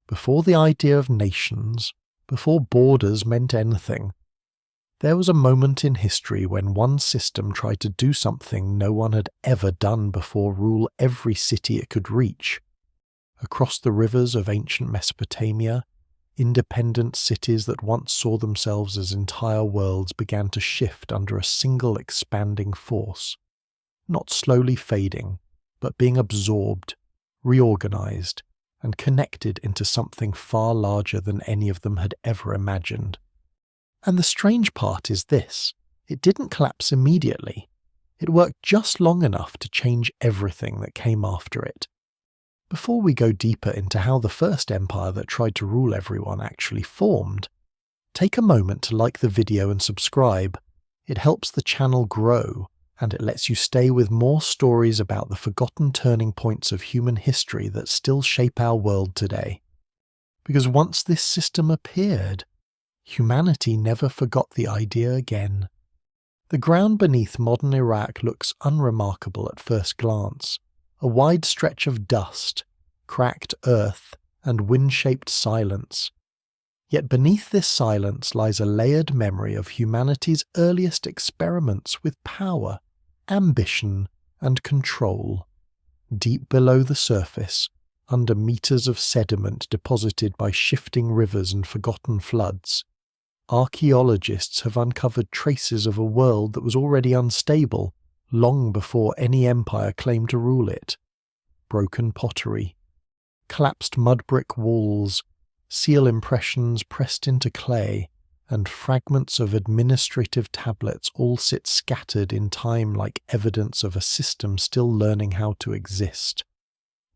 before the idea of nations, before borders meant anything, there was a moment in history when one system tried to do something no one had ever done before: rule every city it could reach. Across the rivers of ancient Mesopotamia, independent cities that once saw themselves as entire worlds began to shift under a single expanding force, not slowly fading, but being absorbed, reorganized, and connected into something far larger than any of them had ever imagined. And the strange part is this: it didn't collapse immediately. It worked just long enough to change everything that came after it. Before we go deeper into how the first empire that tried to rule everyone actually formed, take a moment to like the video and subscribe. It helps the channel grow, and it lets you stay with more stories about the forgotten turning points of human history that still shape our world today. Because once this system appeared, humanity never forgot the idea again. The ground beneath modern Iraq looks unremarkable at first glance: a wide stretch of dust, cracked earth, and wind-shaped silence. Yet beneath this silence lies a layered memory of humanity's earliest experiments with power, ambition, and control. Deep below the surface, under meters of sediment deposited by shifting rivers and forgotten floods, archaeologists have uncovered traces of a world that was already unstable long before any empire claimed to rule it. Broken pottery, collapsed mud brick walls, seal impressions pressed into clay, and fragments of administrative tablets all sit scattered in time like evidence of a system still learning how to exist.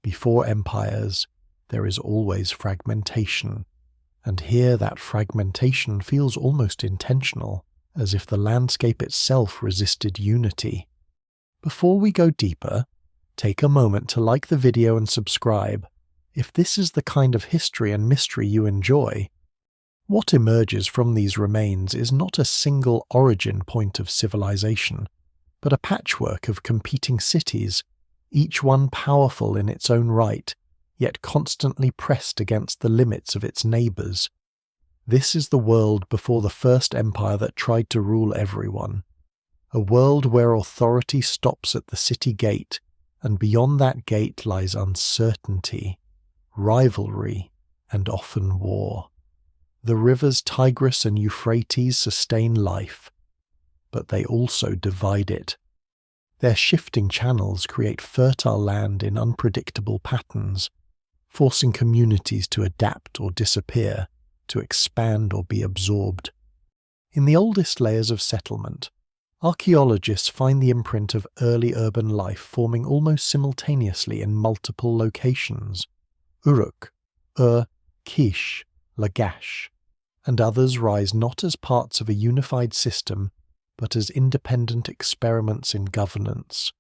Before empires, there is always fragmentation, and here that fragmentation feels almost intentional, as if the landscape itself resisted unity. Before we go deeper, take a moment to like the video and subscribe. If this is the kind of history and mystery you enjoy, what emerges from these remains is not a single origin point of civilization, but a patchwork of competing cities, each one powerful in its own right, yet constantly pressed against the limits of its neighbors. This is the world before the first empire that tried to rule everyone. A world where authority stops at the city gate, and beyond that gate lies uncertainty, rivalry, and often war. The rivers Tigris and Euphrates sustain life, but they also divide it. Their shifting channels create fertile land in unpredictable patterns, forcing communities to adapt or disappear, to expand or be absorbed. In the oldest layers of settlement, archaeologists find the imprint of early urban life forming almost simultaneously in multiple locations: Uruk, Kish, Lagash, and others rise not as parts of a unified system, but as independent experiments in governance.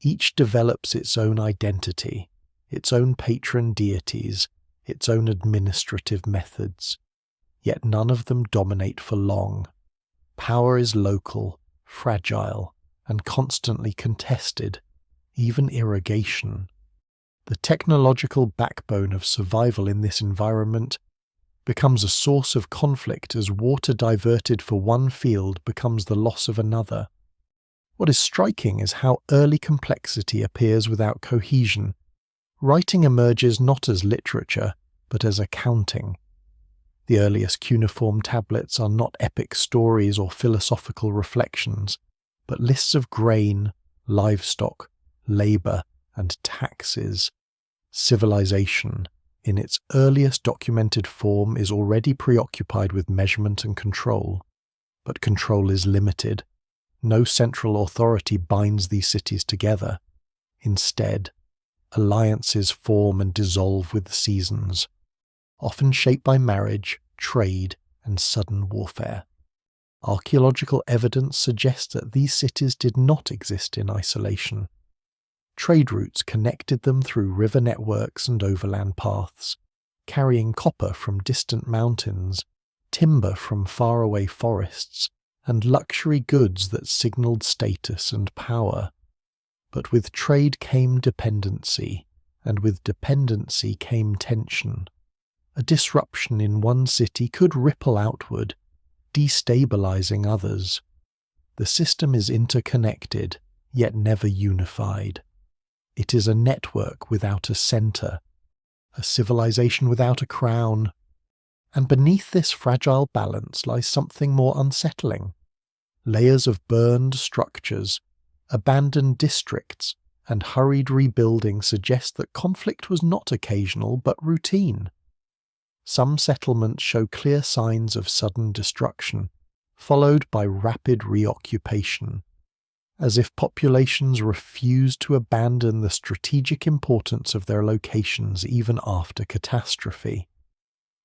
Each develops its own identity, its own patron deities, its own administrative methods. Yet none of them dominate for long. Power is local, fragile, and constantly contested, even irrigation. The technological backbone of survival in this environment becomes a source of conflict as water diverted for one field becomes the loss of another. What is striking is how early complexity appears without cohesion. Writing emerges not as literature, but as accounting. The earliest cuneiform tablets are not epic stories or philosophical reflections, but lists of grain, livestock, labor, and taxes. Civilization, in its earliest documented form, is already preoccupied with measurement and control. But control is limited. No central authority binds these cities together. Instead, alliances form and dissolve with the seasons, often shaped by marriage, trade, and sudden warfare. Archaeological evidence suggests that these cities did not exist in isolation. Trade routes connected them through river networks and overland paths, carrying copper from distant mountains, timber from faraway forests, and luxury goods that signaled status and power. But with trade came dependency, and with dependency came tension. A disruption in one city could ripple outward, destabilizing others. The system is interconnected, yet never unified. It is a network without a center, a civilization without a crown. And beneath this fragile balance lies something more unsettling. Layers of burned structures, abandoned districts, and hurried rebuilding suggest that conflict was not occasional but routine. Some settlements show clear signs of sudden destruction, followed by rapid reoccupation, as if populations refused to abandon the strategic importance of their locations even after catastrophe.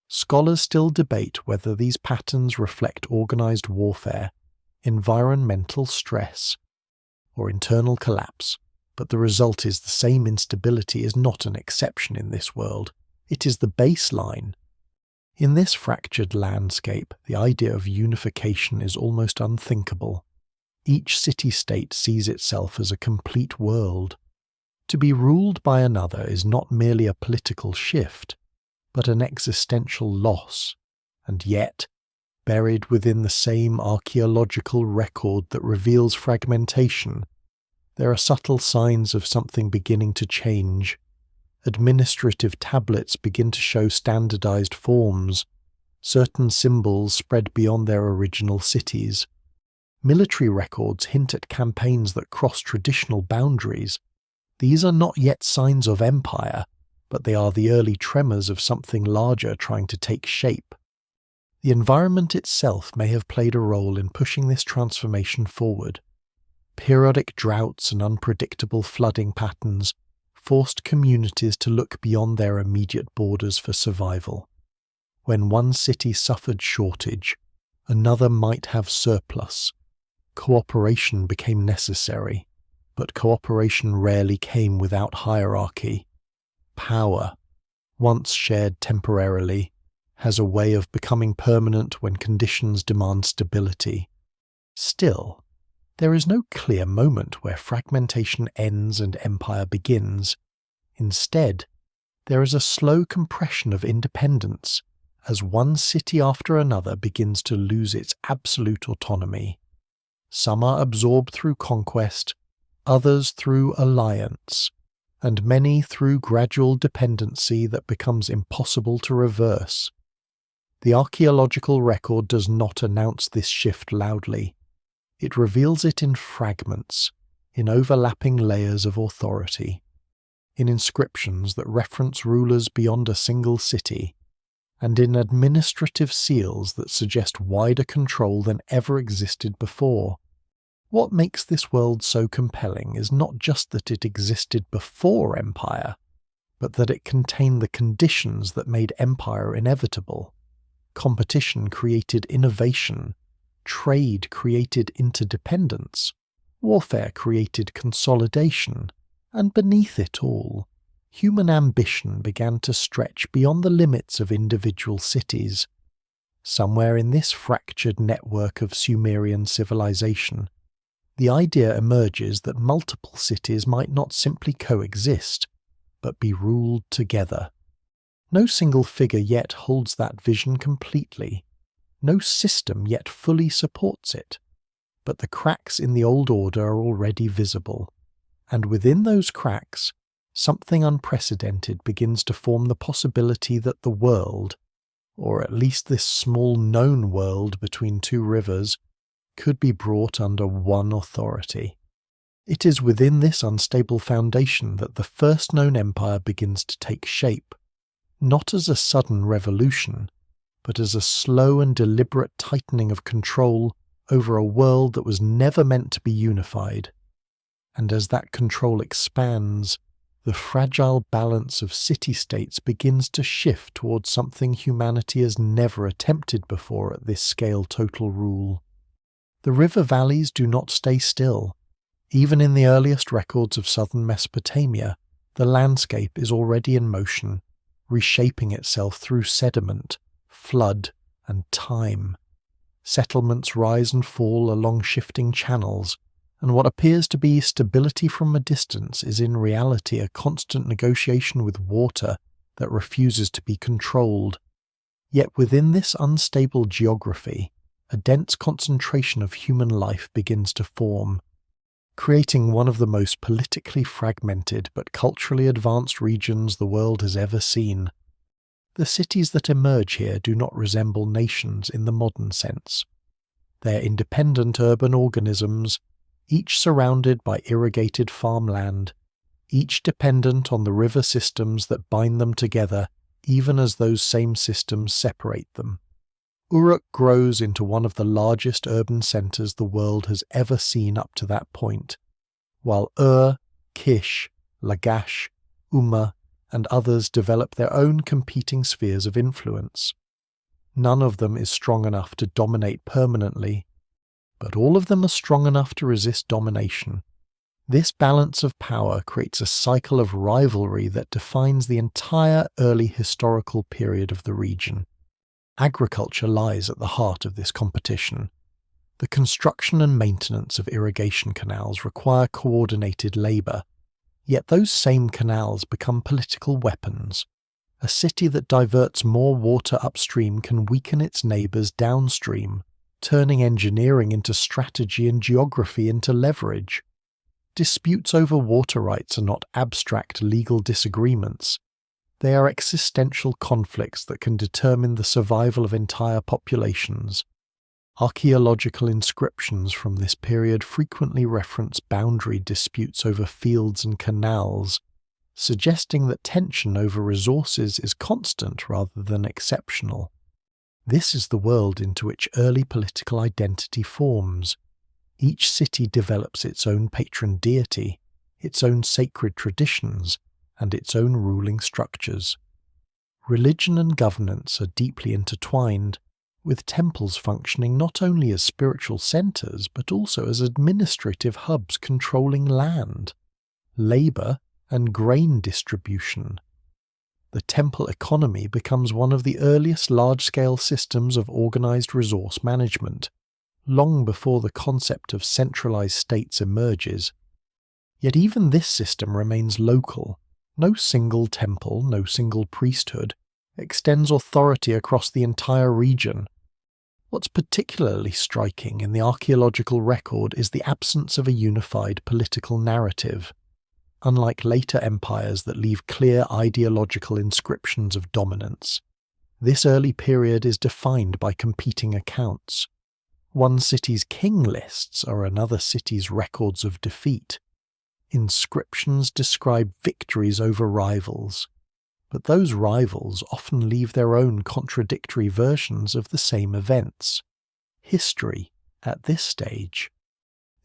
Scholars still debate whether these patterns reflect organized warfare, environmental stress, or internal collapse, but the result is the same. Instability is not an exception in this world. It is the baseline. In this fractured landscape, the idea of unification is almost unthinkable. Each city-state sees itself as a complete world. To be ruled by another is not merely a political shift, but an existential loss, and yet, buried within the same archaeological record that reveals fragmentation, there are subtle signs of something beginning to change. Administrative tablets begin to show standardized forms. Certain symbols spread beyond their original cities. Military records hint at campaigns that cross traditional boundaries. These are not yet signs of empire, but they are the early tremors of something larger trying to take shape. The environment itself may have played a role in pushing this transformation forward. Periodic droughts and unpredictable flooding patterns forced communities to look beyond their immediate borders for survival. When one city suffered shortage, another might have surplus. Cooperation became necessary, but cooperation rarely came without hierarchy. Power, once shared temporarily, has a way of becoming permanent when conditions demand stability. Still, there is no clear moment where fragmentation ends and empire begins. Instead, there is a slow compression of independence as one city after another begins to lose its absolute autonomy. Some are absorbed through conquest, others through alliance, and many through gradual dependency that becomes impossible to reverse. The archaeological record does not announce this shift loudly. It reveals it in fragments, in overlapping layers of authority, in inscriptions that reference rulers beyond a single city, and in administrative seals that suggest wider control than ever existed before. What makes this world so compelling is not just that it existed before empire, but that it contained the conditions that made empire inevitable. Competition created innovation. Trade created interdependence, warfare created consolidation, and beneath it all, human ambition began to stretch beyond the limits of individual cities. Somewhere in this fractured network of Sumerian civilization, the idea emerges that multiple cities might not simply coexist, but be ruled together. No single figure yet holds that vision completely. No system yet fully supports it, but the cracks in the old order are already visible, and within those cracks, something unprecedented begins to form the possibility that the world, or at least this small known world between two rivers, could be brought under one authority. It is within this unstable foundation that the first known empire begins to take shape, not as a sudden revolution, but as a slow and deliberate tightening of control over a world that was never meant to be unified. And as that control expands, the fragile balance of city-states begins to shift towards something humanity has never attempted before at this scale: total rule. The river valleys do not stay still. Even in the earliest records of southern Mesopotamia, the landscape is already in motion, reshaping itself through sediment, flood, and time. Settlements rise and fall along shifting channels, and what appears to be stability from a distance is in reality a constant negotiation with water that refuses to be controlled. Yet within this unstable geography, a dense concentration of human life begins to form, creating one of the most politically fragmented but culturally advanced regions the world has ever seen. The cities that emerge here do not resemble nations in the modern sense. They are independent urban organisms, each surrounded by irrigated farmland, each dependent on the river systems that bind them together even as those same systems separate them. Uruk grows into one of the largest urban centres the world has ever seen up to that point, while Kish, Lagash, Umma, and others develop their own competing spheres of influence. None of them is strong enough to dominate permanently, but all of them are strong enough to resist domination. This balance of power creates a cycle of rivalry that defines the entire early historical period of the region. Agriculture lies at the heart of this competition. The construction and maintenance of irrigation canals require coordinated labour, yet those same canals become political weapons. A city that diverts more water upstream can weaken its neighbours downstream, turning engineering into strategy and geography into leverage. Disputes over water rights are not abstract legal disagreements. They are existential conflicts that can determine the survival of entire populations. Archaeological inscriptions from this period frequently reference boundary disputes over fields and canals, suggesting that tension over resources is constant rather than exceptional. This is the world into which early political identity forms. Each city develops its own patron deity, its own sacred traditions, and its own ruling structures. Religion and governance are deeply intertwined, with temples functioning not only as spiritual centres but also as administrative hubs controlling land, labour, and grain distribution. The temple economy becomes one of the earliest large-scale systems of organised resource management, long before the concept of centralised states emerges. Yet even this system remains local. No single temple, no single priesthood, extends authority across the entire region. What's particularly striking in the archaeological record is the absence of a unified political narrative. Unlike later empires that leave clear ideological inscriptions of dominance, this early period is defined by competing accounts. One city's king lists are another city's records of defeat. Inscriptions describe victories over rivals, but those rivals often leave their own contradictory versions of the same events. History, at this stage,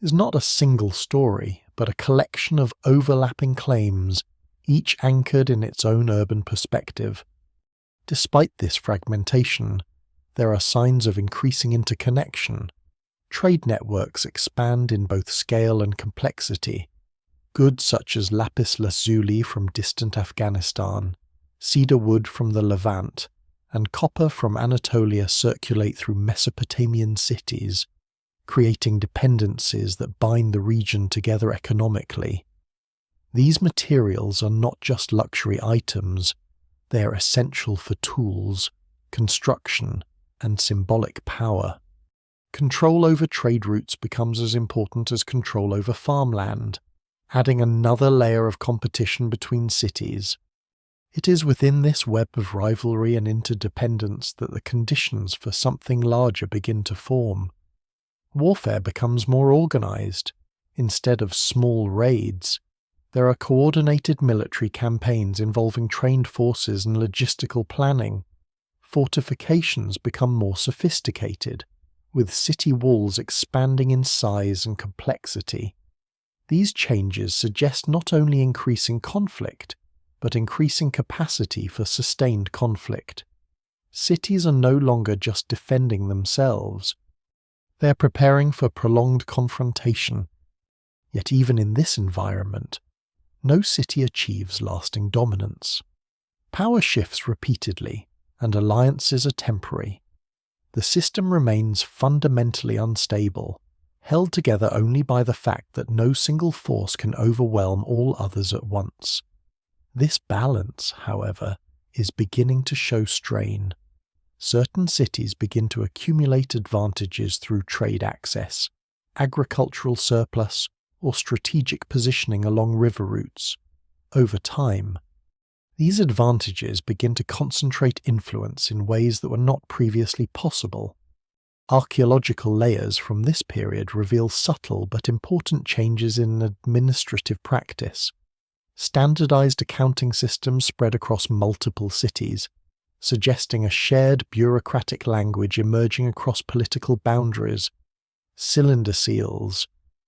is not a single story, but a collection of overlapping claims, each anchored in its own urban perspective. Despite this fragmentation, there are signs of increasing interconnection. Trade networks expand in both scale and complexity. Goods such as lapis lazuli from distant Afghanistan, cedar wood from the Levant, and copper from Anatolia circulate through Mesopotamian cities, creating dependencies that bind the region together economically. These materials are not just luxury items, they are essential for tools, construction, and symbolic power. Control over trade routes becomes as important as control over farmland, adding another layer of competition between cities. It is within this web of rivalry and interdependence that the conditions for something larger begin to form. Warfare becomes more organised. Instead of small raids, there are coordinated military campaigns involving trained forces and logistical planning. Fortifications become more sophisticated, with city walls expanding in size and complexity. These changes suggest not only increasing conflict, but increasing capacity for sustained conflict. Cities are no longer just defending themselves. They are preparing for prolonged confrontation. Yet even in this environment, no city achieves lasting dominance. Power shifts repeatedly, and alliances are temporary. The system remains fundamentally unstable, held together only by the fact that no single force can overwhelm all others at once. This balance, however, is beginning to show strain. Certain cities begin to accumulate advantages through trade access, agricultural surplus, or strategic positioning along river routes. Over time, these advantages begin to concentrate influence in ways that were not previously possible. Archaeological layers from this period reveal subtle but important changes in administrative practice. Standardized accounting systems spread across multiple cities, suggesting a shared bureaucratic language emerging across political boundaries. Cylinder seals,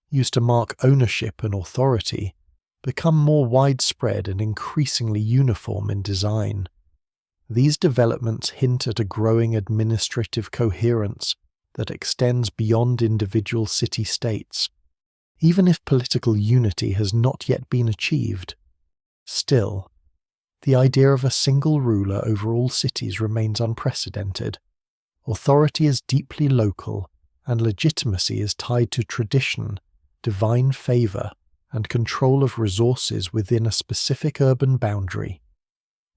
used to mark ownership and authority, become more widespread and increasingly uniform in design. These developments hint at a growing administrative coherence that extends beyond individual city-states, even if political unity has not yet been achieved. Still, the idea of a single ruler over all cities remains unprecedented. Authority is deeply local, and legitimacy is tied to tradition, divine favor, and control of resources within a specific urban boundary.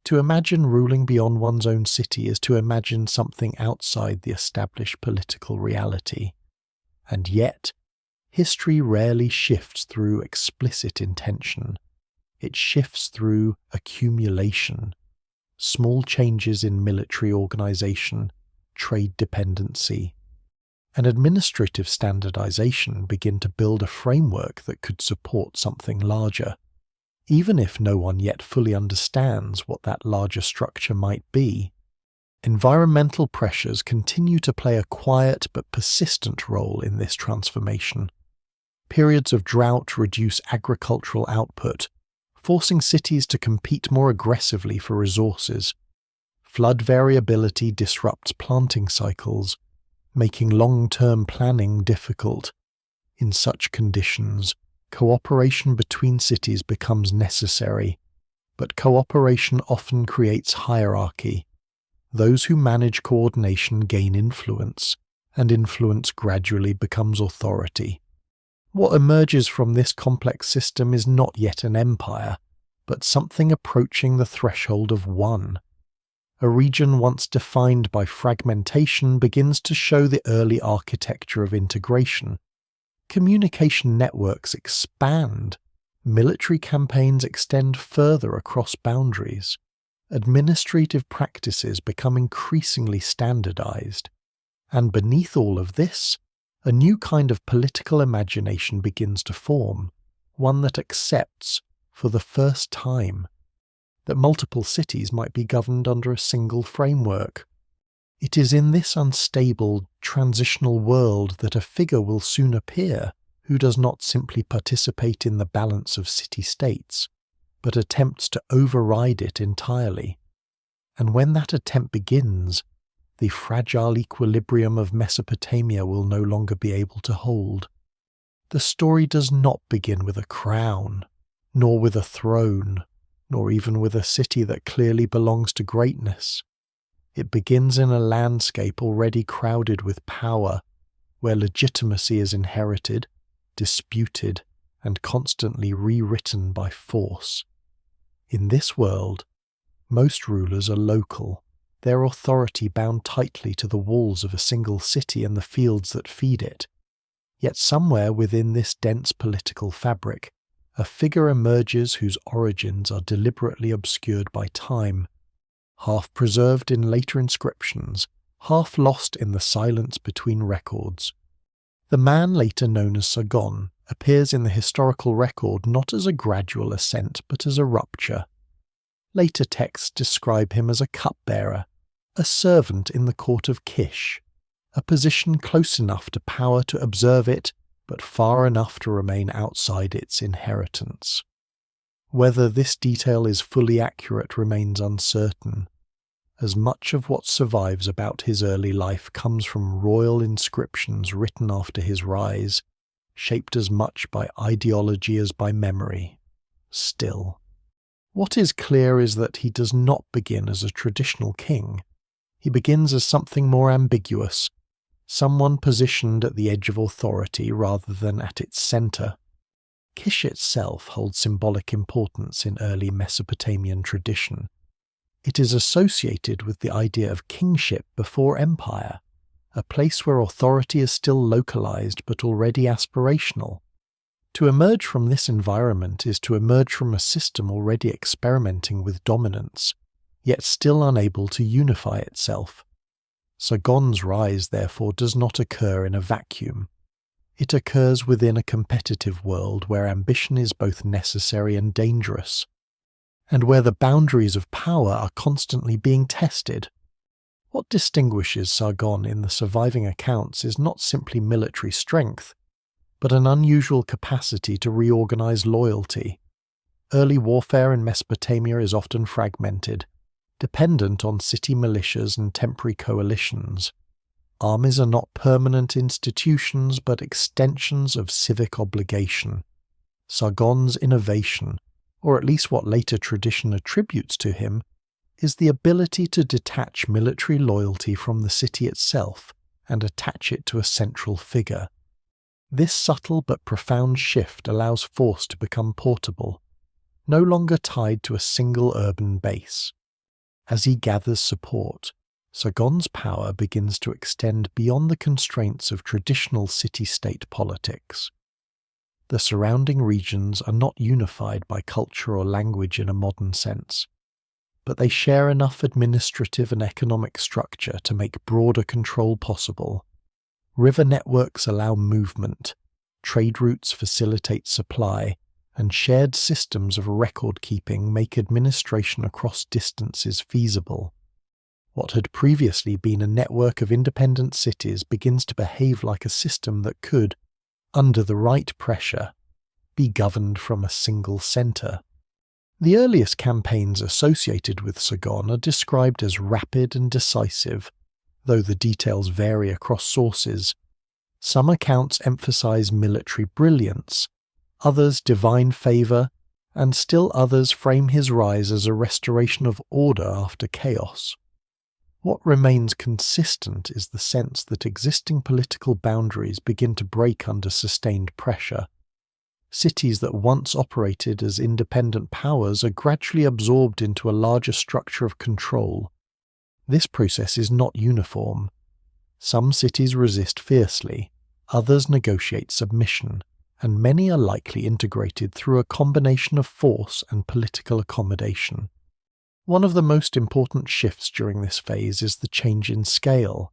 To imagine ruling beyond one's own city is to imagine something outside the established political reality. And yet, history rarely shifts through explicit intention. It shifts through accumulation, small changes in military organization, trade dependency, and administrative standardization begin to build a framework that could support something larger, even if no one yet fully understands what that larger structure might be. Environmental pressures continue to play a quiet but persistent role in this transformation. Periods of drought reduce agricultural output, forcing cities to compete more aggressively for resources. Flood variability disrupts planting cycles, making long-term planning difficult. In such conditions, cooperation between cities becomes necessary, but cooperation often creates hierarchy. Those who manage coordination gain influence, and influence gradually becomes authority. What emerges from this complex system is not yet an empire, but something approaching the threshold of one. A region once defined by fragmentation begins to show the early architecture of integration. Communication networks expand. Military campaigns extend further across boundaries. Administrative practices become increasingly standardized. And beneath all of this, a new kind of political imagination begins to form, one that accepts, for the first time, that multiple cities might be governed under a single framework. It is in this unstable, transitional world that a figure will soon appear who does not simply participate in the balance of city-states, but attempts to override it entirely. And when that attempt begins, the fragile equilibrium of Mesopotamia will no longer be able to hold. The story does not begin with a crown, nor with a throne, nor even with a city that clearly belongs to greatness. It begins in a landscape already crowded with power, where legitimacy is inherited, disputed, and constantly rewritten by force. In this world, most rulers are local, their authority bound tightly to the walls of a single city and the fields that feed it. Yet somewhere within this dense political fabric, a figure emerges whose origins are deliberately obscured by time, half preserved in later inscriptions, half lost in the silence between records. The man later known as Sargon appears in the historical record not as a gradual ascent but as a rupture. Later texts describe him as a cupbearer, a servant in the court of Kish, a position close enough to power to observe it, but far enough to remain outside its inheritance. Whether this detail is fully accurate remains uncertain, as much of what survives about his early life comes from royal inscriptions written after his rise, shaped as much by ideology as by memory. Still, what is clear is that he does not begin as a traditional king. He begins as something more ambiguous, someone positioned at the edge of authority rather than at its center. Kish itself holds symbolic importance in early Mesopotamian tradition. It is associated with the idea of kingship before empire, a place where authority is still localized but already aspirational. To emerge from this environment is to emerge from a system already experimenting with dominance, yet still unable to unify itself. Sargon's rise, therefore, does not occur in a vacuum. It occurs within a competitive world where ambition is both necessary and dangerous, and where the boundaries of power are constantly being tested. What distinguishes Sargon in the surviving accounts is not simply military strength, but an unusual capacity to reorganize loyalty. Early warfare in Mesopotamia is often fragmented, dependent on city militias and temporary coalitions. Armies are not permanent institutions but extensions of civic obligation. Sargon's innovation, or at least what later tradition attributes to him, is the ability to detach military loyalty from the city itself and attach it to a central figure. This subtle but profound shift allows force to become portable, no longer tied to a single urban base. As he gathers support, Sargon's power begins to extend beyond the constraints of traditional city-state politics. The surrounding regions are not unified by culture or language in a modern sense, but they share enough administrative and economic structure to make broader control possible. River networks allow movement, trade routes facilitate supply, and shared systems of record-keeping make administration across distances feasible. What had previously been a network of independent cities begins to behave like a system that could, under the right pressure, be governed from a single centre. The earliest campaigns associated with Sargon are described as rapid and decisive, though the details vary across sources. Some accounts emphasize military brilliance, others divine favour, and still others frame his rise as a restoration of order after chaos. What remains consistent is the sense that existing political boundaries begin to break under sustained pressure. Cities that once operated as independent powers are gradually absorbed into a larger structure of control. This process is not uniform. Some cities resist fiercely, others negotiate submission, and many are likely integrated through a combination of force and political accommodation. One of the most important shifts during this phase is the change in scale.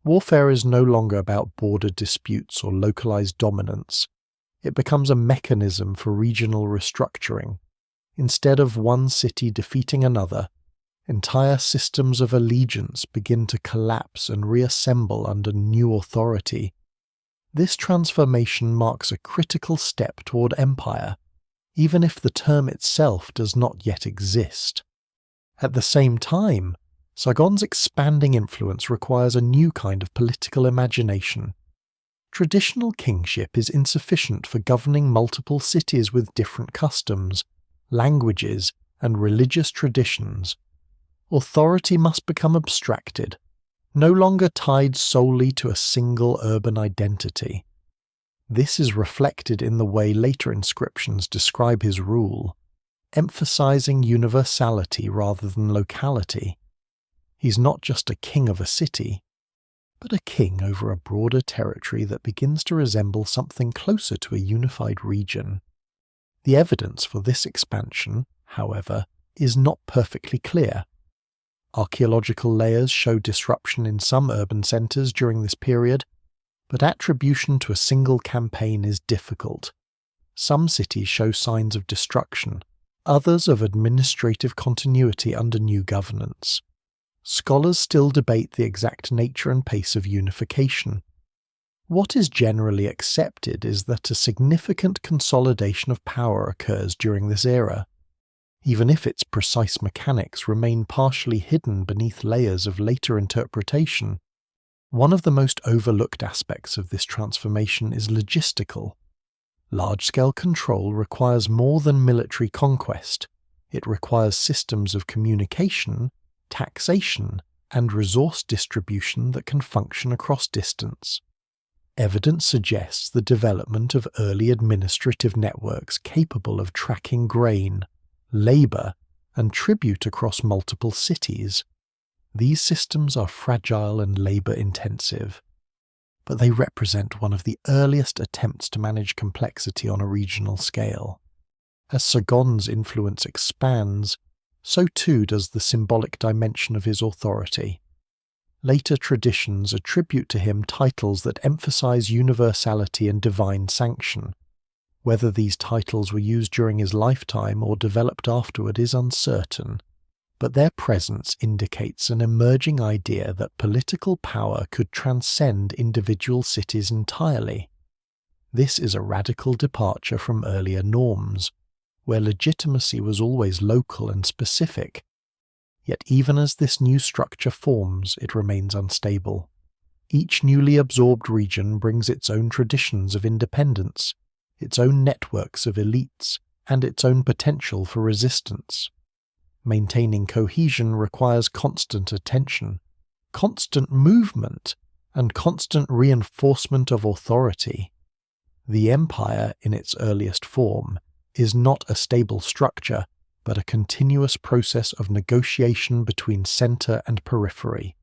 Warfare is no longer about border disputes or localized dominance. It becomes a mechanism for regional restructuring. Instead of one city defeating another, entire systems of allegiance begin to collapse and reassemble under new authority. This transformation marks a critical step toward empire, even if the term itself does not yet exist. At the same time, Sargon's expanding influence requires a new kind of political imagination. Traditional kingship is insufficient for governing multiple cities with different customs, languages, and religious traditions. Authority must become abstracted, no longer tied solely to a single urban identity. This is reflected in the way later inscriptions describe his rule, emphasizing universality rather than locality. He's not just a king of a city, but a king over a broader territory that begins to resemble something closer to a unified region. The evidence for this expansion, however, is not perfectly clear. Archaeological layers show disruption in some urban centres during this period, but attribution to a single campaign is difficult. Some cities show signs of destruction, others of administrative continuity under new governance. Scholars still debate the exact nature and pace of unification. What is generally accepted is that a significant consolidation of power occurs during this era, even if its precise mechanics remain partially hidden beneath layers of later interpretation. One of the most overlooked aspects of this transformation is logistical. Large-scale control requires more than military conquest. It requires systems of communication, taxation, and resource distribution that can function across distance. Evidence suggests the development of early administrative networks capable of tracking grain, labour, and tribute across multiple cities. These systems are fragile and labor-intensive, but they represent one of the earliest attempts to manage complexity on a regional scale. As Sargon's influence expands, so too does the symbolic dimension of his authority. Later traditions attribute to him titles that emphasize universality and divine sanction. Whether these titles were used during his lifetime or developed afterward is uncertain, but their presence indicates an emerging idea that political power could transcend individual cities entirely. This is a radical departure from earlier norms, where legitimacy was always local and specific. Yet even as this new structure forms, it remains unstable. Each newly absorbed region brings its own traditions of independence, its own networks of elites, and its own potential for resistance. Maintaining cohesion requires constant attention, constant movement, and constant reinforcement of authority. The empire, in its earliest form, is not a stable structure, but a continuous process of negotiation between center and periphery.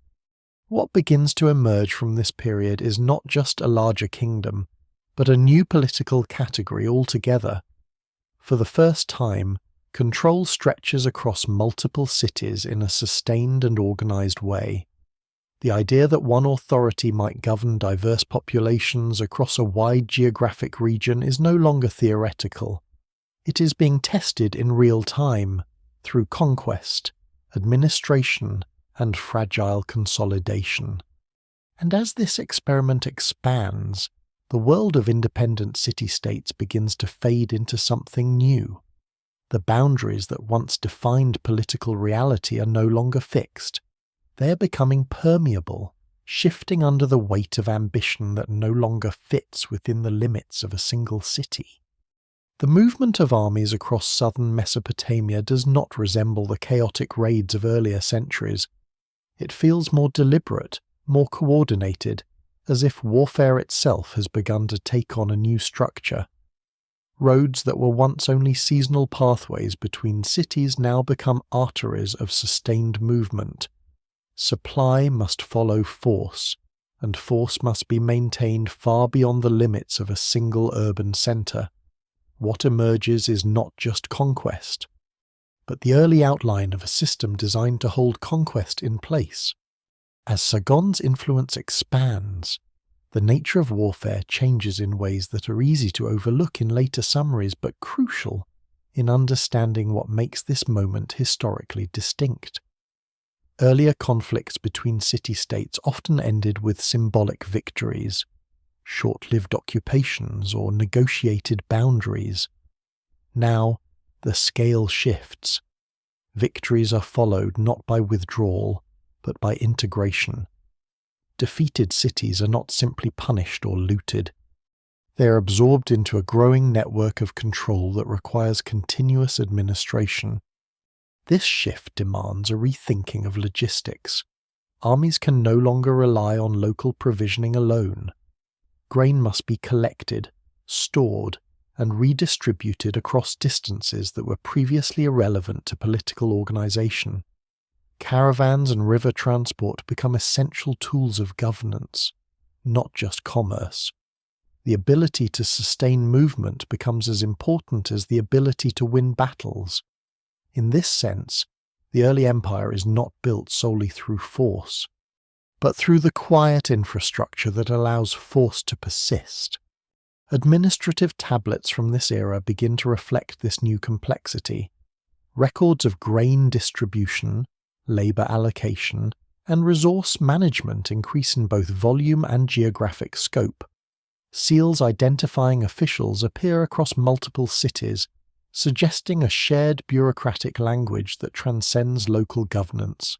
What begins to emerge from this period is not just a larger kingdom, but a new political category altogether. For the first time, control stretches across multiple cities in a sustained and organized way. The idea that one authority might govern diverse populations across a wide geographic region is no longer theoretical. It is being tested in real time through conquest, administration, and fragile consolidation. And as this experiment expands, the world of independent city-states begins to fade into something new. The boundaries that once defined political reality are no longer fixed. They are becoming permeable, shifting under the weight of ambition that no longer fits within the limits of a single city. The movement of armies across southern Mesopotamia does not resemble the chaotic raids of earlier centuries. It feels more deliberate, more coordinated, as if warfare itself has begun to take on a new structure. Roads that were once only seasonal pathways between cities now become arteries of sustained movement. Supply must follow force, and force must be maintained far beyond the limits of a single urban centre. What emerges is not just conquest, but the early outline of a system designed to hold conquest in place. As Sargon's influence expands, the nature of warfare changes in ways that are easy to overlook in later summaries but crucial in understanding what makes this moment historically distinct. Earlier conflicts between city-states often ended with symbolic victories, short-lived occupations, or negotiated boundaries. Now, the scale shifts. Victories are followed not by withdrawal, but by integration. Defeated cities are not simply punished or looted. They are absorbed into a growing network of control that requires continuous administration. This shift demands a rethinking of logistics. Armies can no longer rely on local provisioning alone. Grain must be collected, stored, and redistributed across distances that were previously irrelevant to political organization. Caravans and river transport become essential tools of governance, not just commerce. The ability to sustain movement becomes as important as the ability to win battles. In this sense, the early empire is not built solely through force, but through the quiet infrastructure that allows force to persist. Administrative tablets from this era begin to reflect this new complexity. Records of grain distribution, labor allocation, and resource management increase in both volume and geographic scope. Seals identifying officials appear across multiple cities, suggesting a shared bureaucratic language that transcends local governance.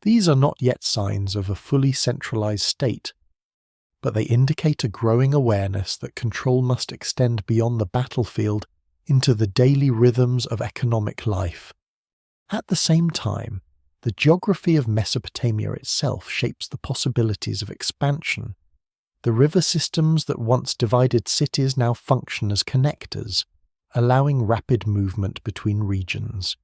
These are not yet signs of a fully centralized state, but they indicate a growing awareness that control must extend beyond the battlefield into the daily rhythms of economic life. At the same time, the geography of Mesopotamia itself shapes the possibilities of expansion. The river systems that once divided cities now function as connectors, allowing rapid movement between regions.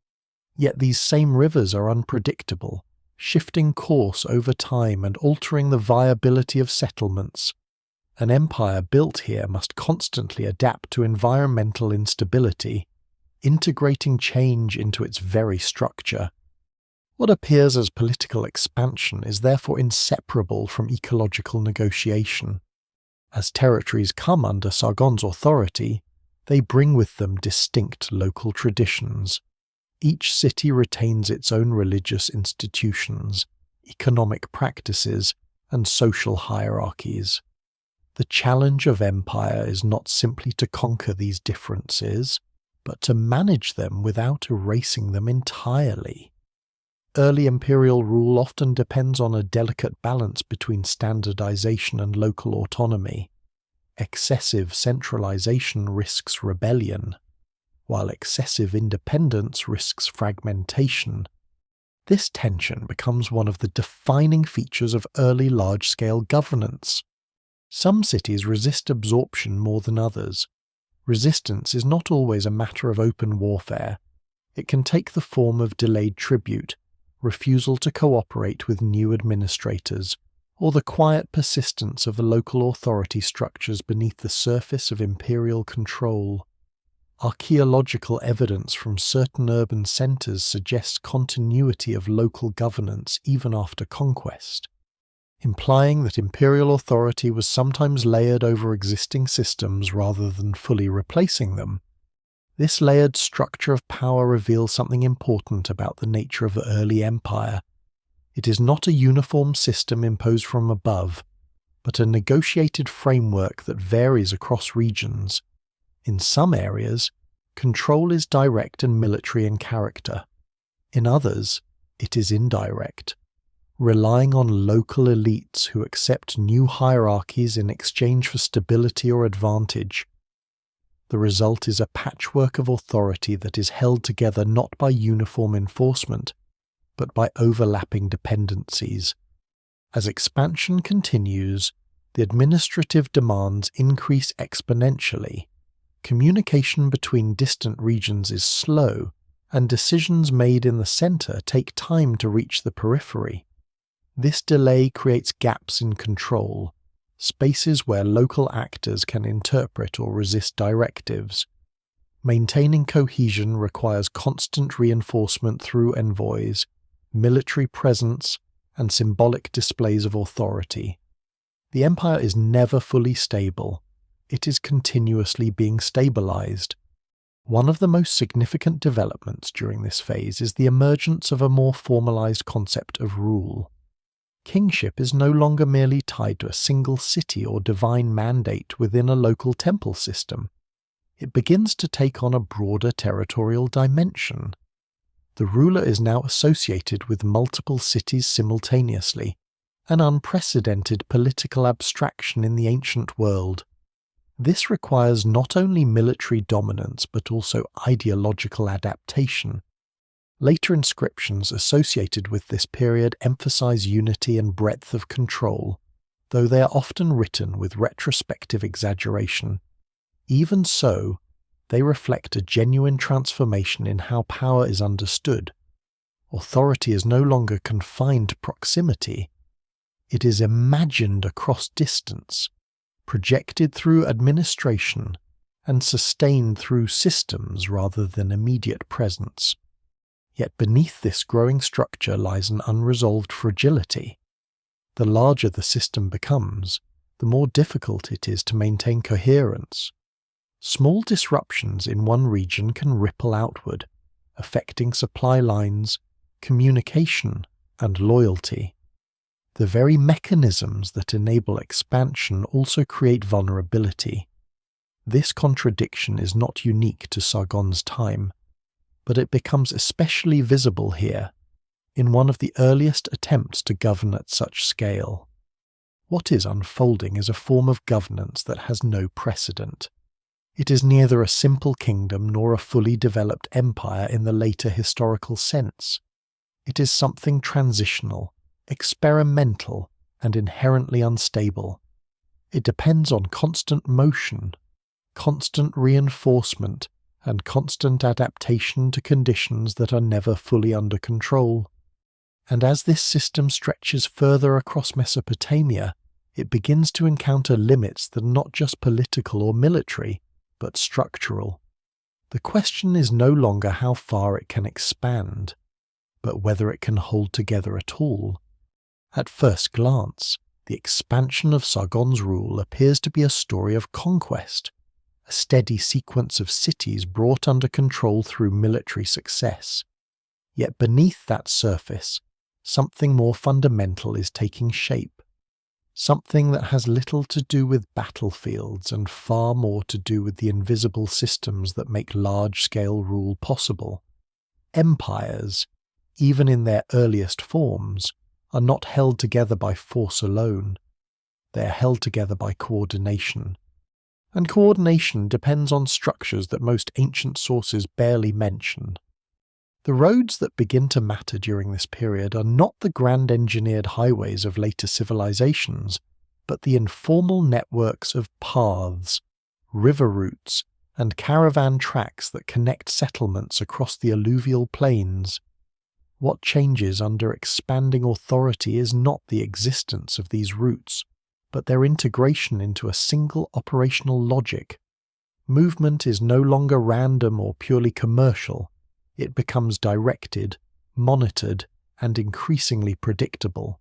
Yet these same rivers are unpredictable, shifting course over time and altering the viability of settlements. An empire built here must constantly adapt to environmental instability, integrating change into its very structure. What appears as political expansion is therefore inseparable from ecological negotiation. As territories come under Sargon's authority, they bring with them distinct local traditions. Each city retains its own religious institutions, economic practices, and social hierarchies. The challenge of empire is not simply to conquer these differences, but to manage them without erasing them entirely. Early imperial rule often depends on a delicate balance between standardization and local autonomy. Excessive centralization risks rebellion, while excessive independence risks fragmentation. This tension becomes one of the defining features of early large-scale governance. Some cities resist absorption more than others. Resistance is not always a matter of open warfare. It can take the form of delayed tribute, refusal to cooperate with new administrators, or the quiet persistence of the local authority structures beneath the surface of imperial control. Archaeological evidence from certain urban centres suggests continuity of local governance even after conquest, implying that imperial authority was sometimes layered over existing systems rather than fully replacing them. This layered structure of power reveals something important about the nature of the early empire. It is not a uniform system imposed from above, but a negotiated framework that varies across regions. In some areas, control is direct and military in character. In others, it is indirect, relying on local elites who accept new hierarchies in exchange for stability or advantage. The result is a patchwork of authority that is held together not by uniform enforcement, but by overlapping dependencies. As expansion continues, the administrative demands increase exponentially. Communication between distant regions is slow, and decisions made in the center take time to reach the periphery. This delay creates gaps in control, spaces where local actors can interpret or resist directives. Maintaining cohesion requires constant reinforcement through envoys, military presence, and symbolic displays of authority. The empire is never fully stable. It is continuously being stabilized. One of the most significant developments during this phase is the emergence of a more formalized concept of rule. Kingship is no longer merely tied to a single city or divine mandate within a local temple system. It begins to take on a broader territorial dimension. The ruler is now associated with multiple cities simultaneously, an unprecedented political abstraction in the ancient world. This requires not only military dominance but also ideological adaptation. Later inscriptions associated with this period emphasize unity and breadth of control, though they are often written with retrospective exaggeration. Even so, they reflect a genuine transformation in how power is understood. Authority is no longer confined to proximity. It is imagined across distance, projected through administration, and sustained through systems rather than immediate presence. Yet beneath this growing structure lies an unresolved fragility. The larger the system becomes, the more difficult it is to maintain coherence. Small disruptions in one region can ripple outward, affecting supply lines, communication, and loyalty. The very mechanisms that enable expansion also create vulnerability. This contradiction is not unique to Sargon's time, but it becomes especially visible here, in one of the earliest attempts to govern at such scale. What is unfolding is a form of governance that has no precedent. It is neither a simple kingdom nor a fully developed empire in the later historical sense. It is something transitional, experimental, and inherently unstable. It depends on constant motion, constant reinforcement, and constant adaptation to conditions that are never fully under control. And as this system stretches further across Mesopotamia, it begins to encounter limits that are not just political or military, but structural. The question is no longer how far it can expand, but whether it can hold together at all. At first glance, the expansion of Sargon's rule appears to be a story of conquest, a steady sequence of cities brought under control through military success. Yet beneath that surface, something more fundamental is taking shape, something that has little to do with battlefields and far more to do with the invisible systems that make large-scale rule possible. Empires, even in their earliest forms, are not held together by force alone. They are held together by coordination. And coordination depends on structures that most ancient sources barely mention. The roads that begin to matter during this period are not the grand engineered highways of later civilizations, but the informal networks of paths, river routes, and caravan tracks that connect settlements across the alluvial plains. What changes under expanding authority is not the existence of these routes, but their integration into a single operational logic. Movement is no longer random or purely commercial. It becomes directed, monitored, and increasingly predictable.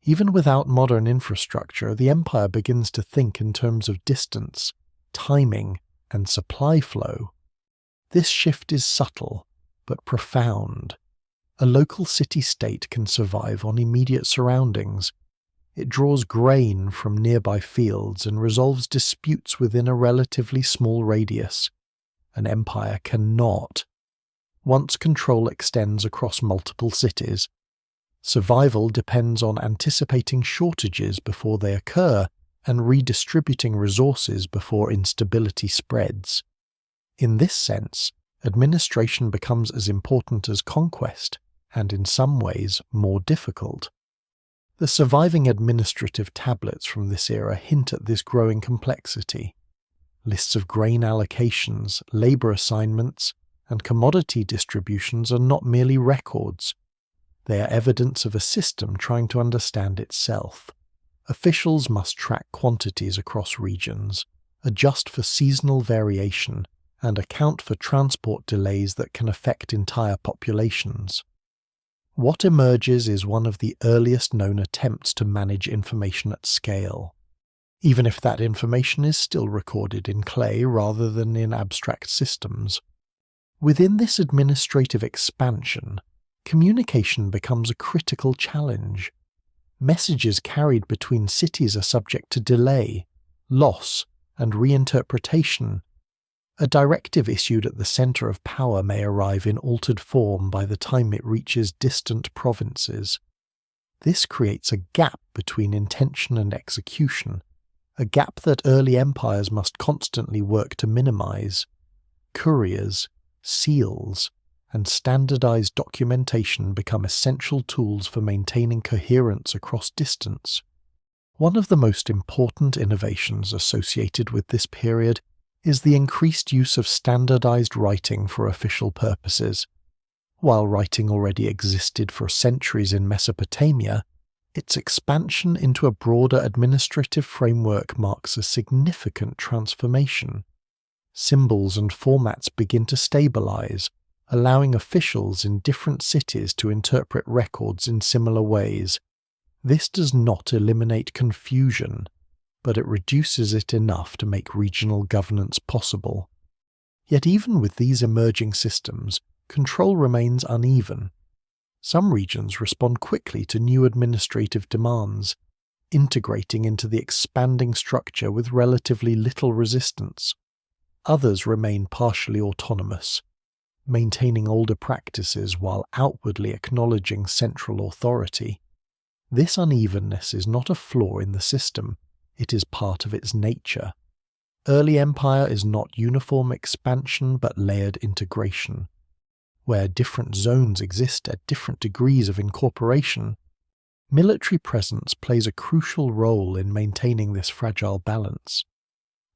Even without modern infrastructure, the empire begins to think in terms of distance, timing, and supply flow. This shift is subtle, but profound. A local city-state can survive on immediate surroundings. It draws grain from nearby fields and resolves disputes within a relatively small radius. An empire cannot. Once control extends across multiple cities, survival depends on anticipating shortages before they occur and redistributing resources before instability spreads. In this sense, administration becomes as important as conquest, and in some ways more difficult. The surviving administrative tablets from this era hint at this growing complexity. Lists of grain allocations, labor assignments, and commodity distributions are not merely records. They are evidence of a system trying to understand itself. Officials must track quantities across regions, adjust for seasonal variation, and account for transport delays that can affect entire populations. What emerges is one of the earliest known attempts to manage information at scale, even if that information is still recorded in clay rather than in abstract systems. Within this administrative expansion, communication becomes a critical challenge. Messages carried between cities are subject to delay, loss, and reinterpretation. A directive issued at the center of power may arrive in altered form by the time it reaches distant provinces. This creates a gap between intention and execution, a gap that early empires must constantly work to minimize. Couriers, seals, and standardized documentation become essential tools for maintaining coherence across distance. One of the most important innovations associated with this period is the increased use of standardized writing for official purposes. While writing already existed for centuries in Mesopotamia, its expansion into a broader administrative framework marks a significant transformation. Symbols and formats begin to stabilize, allowing officials in different cities to interpret records in similar ways. This does not eliminate confusion, but it reduces it enough to make regional governance possible. Yet even with these emerging systems, control remains uneven. Some regions respond quickly to new administrative demands, integrating into the expanding structure with relatively little resistance. Others remain partially autonomous, maintaining older practices while outwardly acknowledging central authority. This unevenness is not a flaw in the system, it is part of its nature. Early empire is not uniform expansion but layered integration. Where different zones exist at different degrees of incorporation, military presence plays a crucial role in maintaining this fragile balance.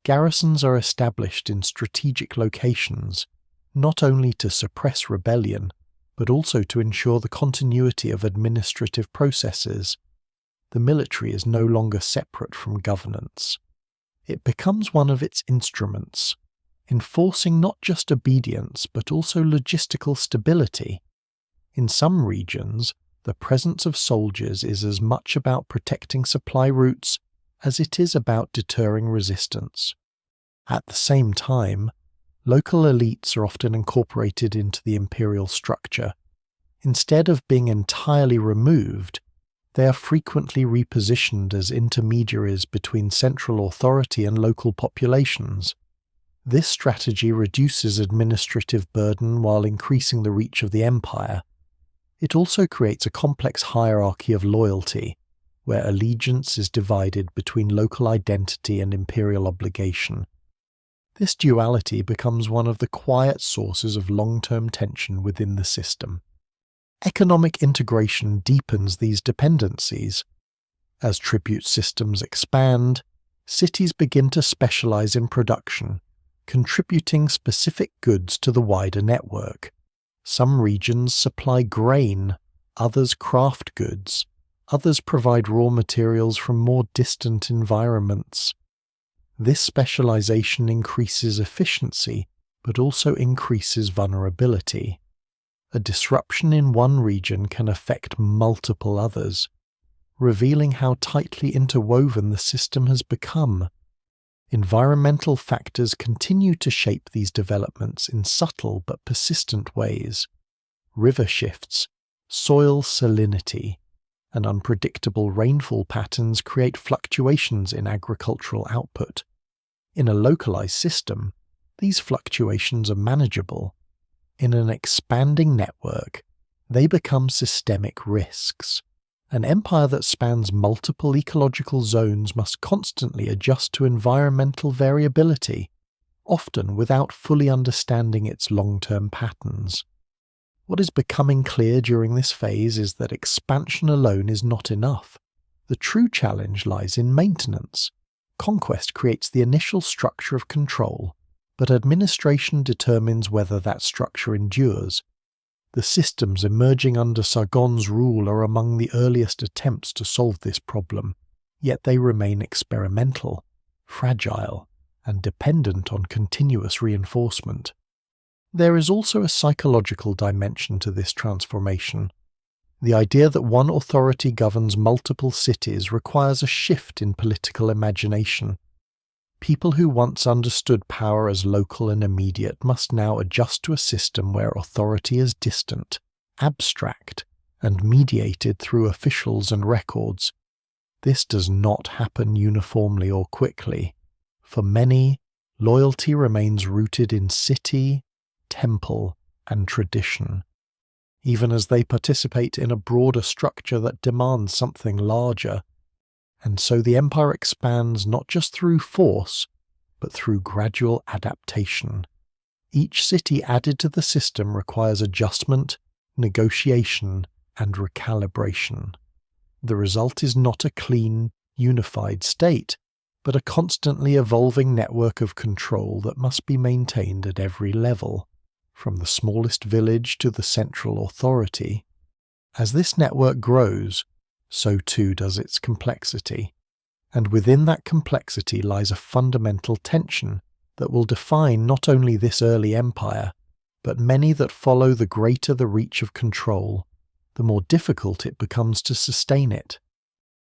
Garrisons are established in strategic locations, not only to suppress rebellion, but also to ensure the continuity of administrative processes. The military is no longer separate from governance. It becomes one of its instruments, enforcing not just obedience but also logistical stability. In some regions, the presence of soldiers is as much about protecting supply routes as it is about deterring resistance. At the same time, local elites are often incorporated into the imperial structure. Instead of being entirely removed, they are frequently repositioned as intermediaries between central authority and local populations. This strategy reduces administrative burden while increasing the reach of the empire. It also creates a complex hierarchy of loyalty, where allegiance is divided between local identity and imperial obligation. This duality becomes one of the quiet sources of long-term tension within the system. Economic integration deepens these dependencies. As tribute systems expand, cities begin to specialize in production, contributing specific goods to the wider network. Some regions supply grain, others craft goods, others provide raw materials from more distant environments. This specialization increases efficiency, but also increases vulnerability. A disruption in one region can affect multiple others, revealing how tightly interwoven the system has become. Environmental factors continue to shape these developments in subtle but persistent ways. River shifts, soil salinity, and unpredictable rainfall patterns create fluctuations in agricultural output. In a localized system, these fluctuations are manageable. In an expanding network, they become systemic risks. An empire that spans multiple ecological zones must constantly adjust to environmental variability, often without fully understanding its long-term patterns. What is becoming clear during this phase is that expansion alone is not enough. The true challenge lies in maintenance. Conquest creates the initial structure of control, but administration determines whether that structure endures. The systems emerging under Sargon's rule are among the earliest attempts to solve this problem, yet they remain experimental, fragile, and dependent on continuous reinforcement. There is also a psychological dimension to this transformation. The idea that one authority governs multiple cities requires a shift in political imagination. People who once understood power as local and immediate must now adjust to a system where authority is distant, abstract, and mediated through officials and records. This does not happen uniformly or quickly. For many, loyalty remains rooted in city, temple, and tradition, even as they participate in a broader structure that demands something larger. And so the empire expands not just through force, but through gradual adaptation. Each city added to the system requires adjustment, negotiation, and recalibration. The result is not a clean, unified state, but a constantly evolving network of control that must be maintained at every level, from the smallest village to the central authority. As this network grows, so too does its complexity, and within that complexity lies a fundamental tension that will define not only this early empire, but many that follow. The greater the reach of control, the more difficult it becomes to sustain it.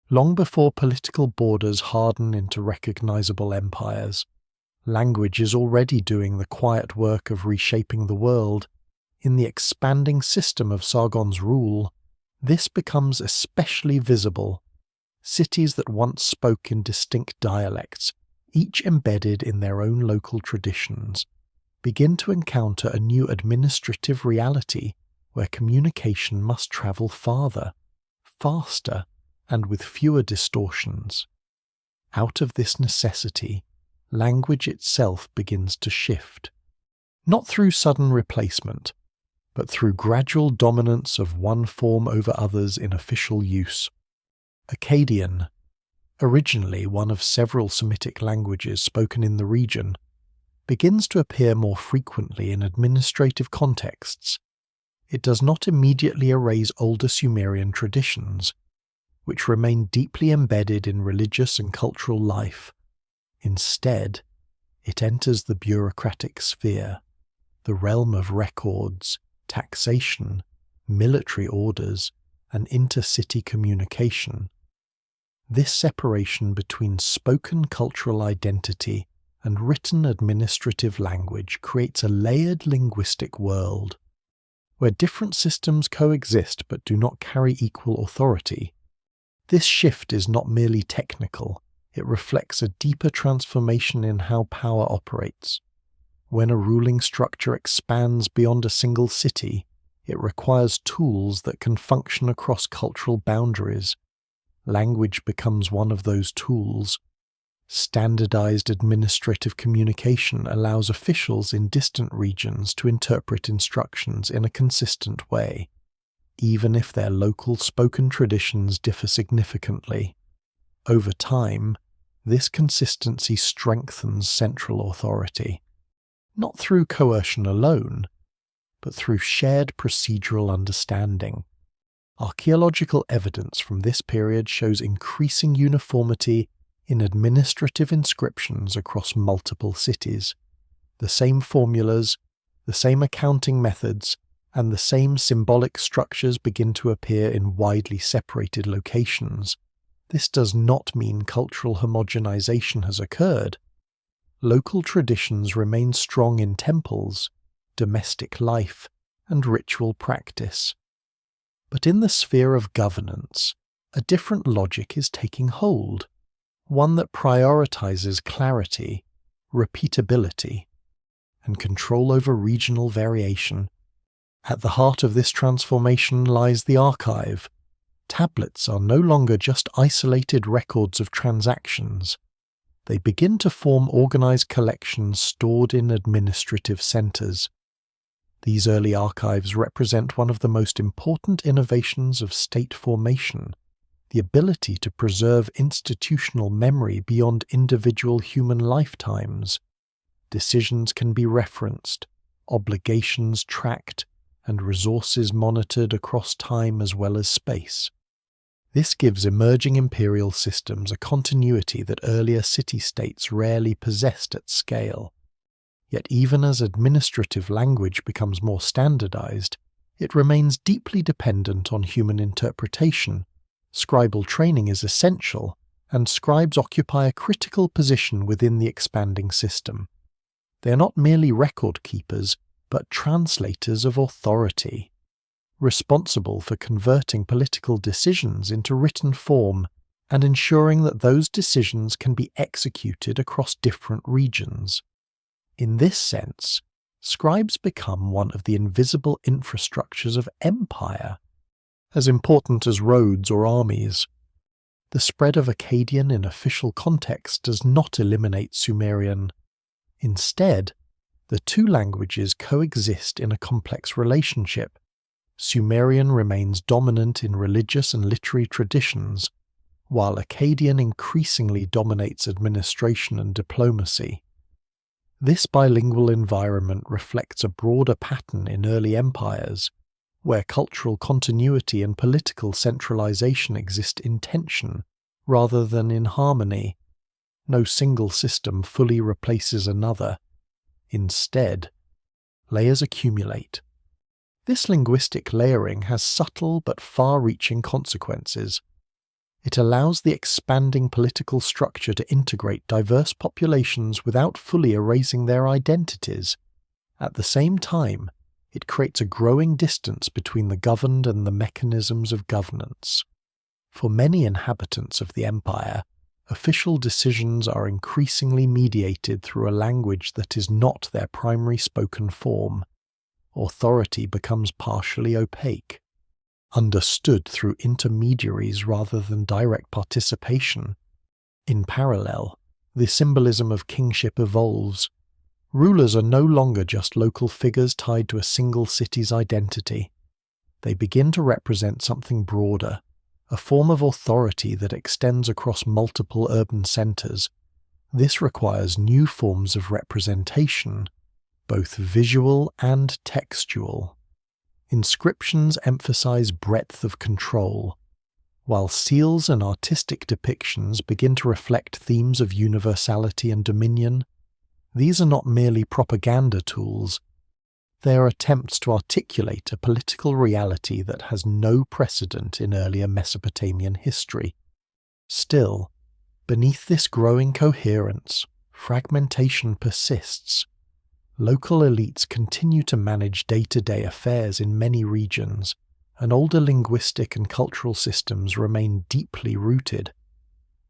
Long before political borders harden into recognizable empires, language is already doing the quiet work of reshaping the world. In the expanding system of Sargon's rule, this becomes especially visible. Cities that once spoke in distinct dialects, each embedded in their own local traditions, begin to encounter a new administrative reality where communication must travel farther, faster, and with fewer distortions. Out of this necessity, language itself begins to shift, not through sudden replacement, but through gradual dominance of one form over others in official use. Akkadian, originally one of several Semitic languages spoken in the region, begins to appear more frequently in administrative contexts. It does not immediately erase older Sumerian traditions, which remain deeply embedded in religious and cultural life. Instead, it enters the bureaucratic sphere, the realm of records, taxation, military orders, and intercity communication. This separation between spoken cultural identity and written administrative language creates a layered linguistic world, where different systems coexist but do not carry equal authority. This shift is not merely technical, it reflects a deeper transformation in how power operates. When a ruling structure expands beyond a single city, it requires tools that can function across cultural boundaries. Language becomes one of those tools. Standardized administrative communication allows officials in distant regions to interpret instructions in a consistent way, even if their local spoken traditions differ significantly. Over time, this consistency strengthens central authority, not through coercion alone, but through shared procedural understanding. Archaeological evidence from this period shows increasing uniformity in administrative inscriptions across multiple cities. The same formulas, the same accounting methods, and the same symbolic structures begin to appear in widely separated locations. This does not mean cultural homogenization has occurred. Local traditions remain strong in temples, domestic life, and ritual practice. But in the sphere of governance, a different logic is taking hold, one that prioritizes clarity, repeatability, and control over regional variation. At the heart of this transformation lies the archive. Tablets are no longer just isolated records of transactions. They begin to form organized collections stored in administrative centers. These early archives represent one of the most important innovations of state formation, the ability to preserve institutional memory beyond individual human lifetimes. Decisions can be referenced, obligations tracked, and resources monitored across time as well as space. This gives emerging imperial systems a continuity that earlier city-states rarely possessed at scale. Yet even as administrative language becomes more standardized, it remains deeply dependent on human interpretation. Scribal training is essential, and scribes occupy a critical position within the expanding system. They are not merely record keepers, but translators of authority, responsible for converting political decisions into written form and ensuring that those decisions can be executed across different regions. In this sense, scribes become one of the invisible infrastructures of empire, as important as roads or armies. The spread of Akkadian in official context does not eliminate Sumerian. Instead, the two languages coexist in a complex relationship. Sumerian remains dominant in religious and literary traditions, while Akkadian increasingly dominates administration and diplomacy. This bilingual environment reflects a broader pattern in early empires, where cultural continuity and political centralization exist in tension rather than in harmony. No single system fully replaces another. Instead, layers accumulate. This linguistic layering has subtle but far-reaching consequences. It allows the expanding political structure to integrate diverse populations without fully erasing their identities. At the same time, it creates a growing distance between the governed and the mechanisms of governance. For many inhabitants of the empire, official decisions are increasingly mediated through a language that is not their primary spoken form. Authority becomes partially opaque, understood through intermediaries rather than direct participation. In parallel, the symbolism of kingship evolves. Rulers are no longer just local figures tied to a single city's identity. They begin to represent something broader, a form of authority that extends across multiple urban centres. This requires new forms of representation, both visual and textual. Inscriptions emphasize breadth of control, while seals and artistic depictions begin to reflect themes of universality and dominion. These are not merely propaganda tools. They are attempts to articulate a political reality that has no precedent in earlier Mesopotamian history. Still, beneath this growing coherence, fragmentation persists. Local elites continue to manage day-to-day affairs in many regions, and older linguistic and cultural systems remain deeply rooted.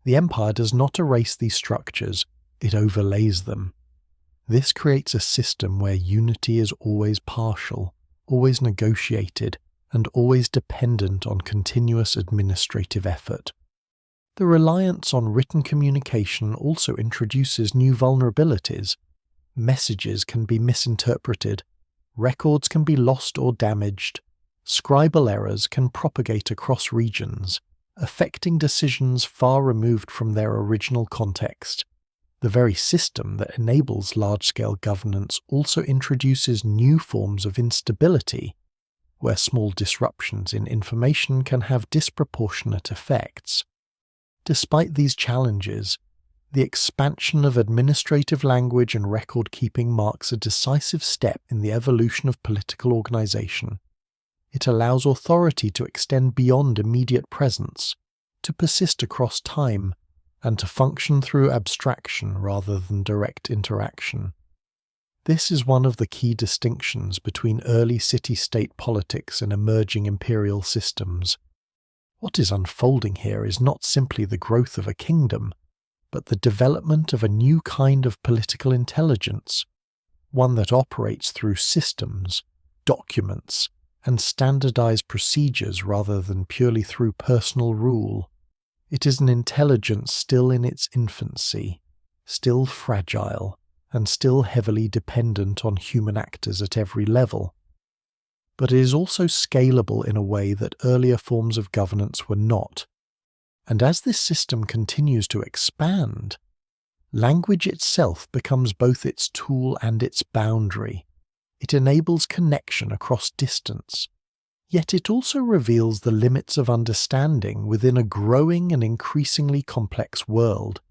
The empire does not erase these structures, it overlays them. This creates a system where unity is always partial, always negotiated, and always dependent on continuous administrative effort. The reliance on written communication also introduces new vulnerabilities. Messages can be misinterpreted, records can be lost or damaged, scribal errors can propagate across regions, affecting decisions far removed from their original context. The very system that enables large-scale governance also introduces new forms of instability, where small disruptions in information can have disproportionate effects. Despite these challenges, the expansion of administrative language and record-keeping marks a decisive step in the evolution of political organization. It allows authority to extend beyond immediate presence, to persist across time, and to function through abstraction rather than direct interaction. This is one of the key distinctions between early city-state politics and emerging imperial systems. What is unfolding here is not simply the growth of a kingdom, but the development of a new kind of political intelligence, one that operates through systems, documents, and standardized procedures rather than purely through personal rule. It is an intelligence still in its infancy, still fragile, and still heavily dependent on human actors at every level. But it is also scalable in a way that earlier forms of governance were not. And as this system continues to expand, language itself becomes both its tool and its boundary. It enables connection across distance, yet it also reveals the limits of understanding within a growing and increasingly complex world.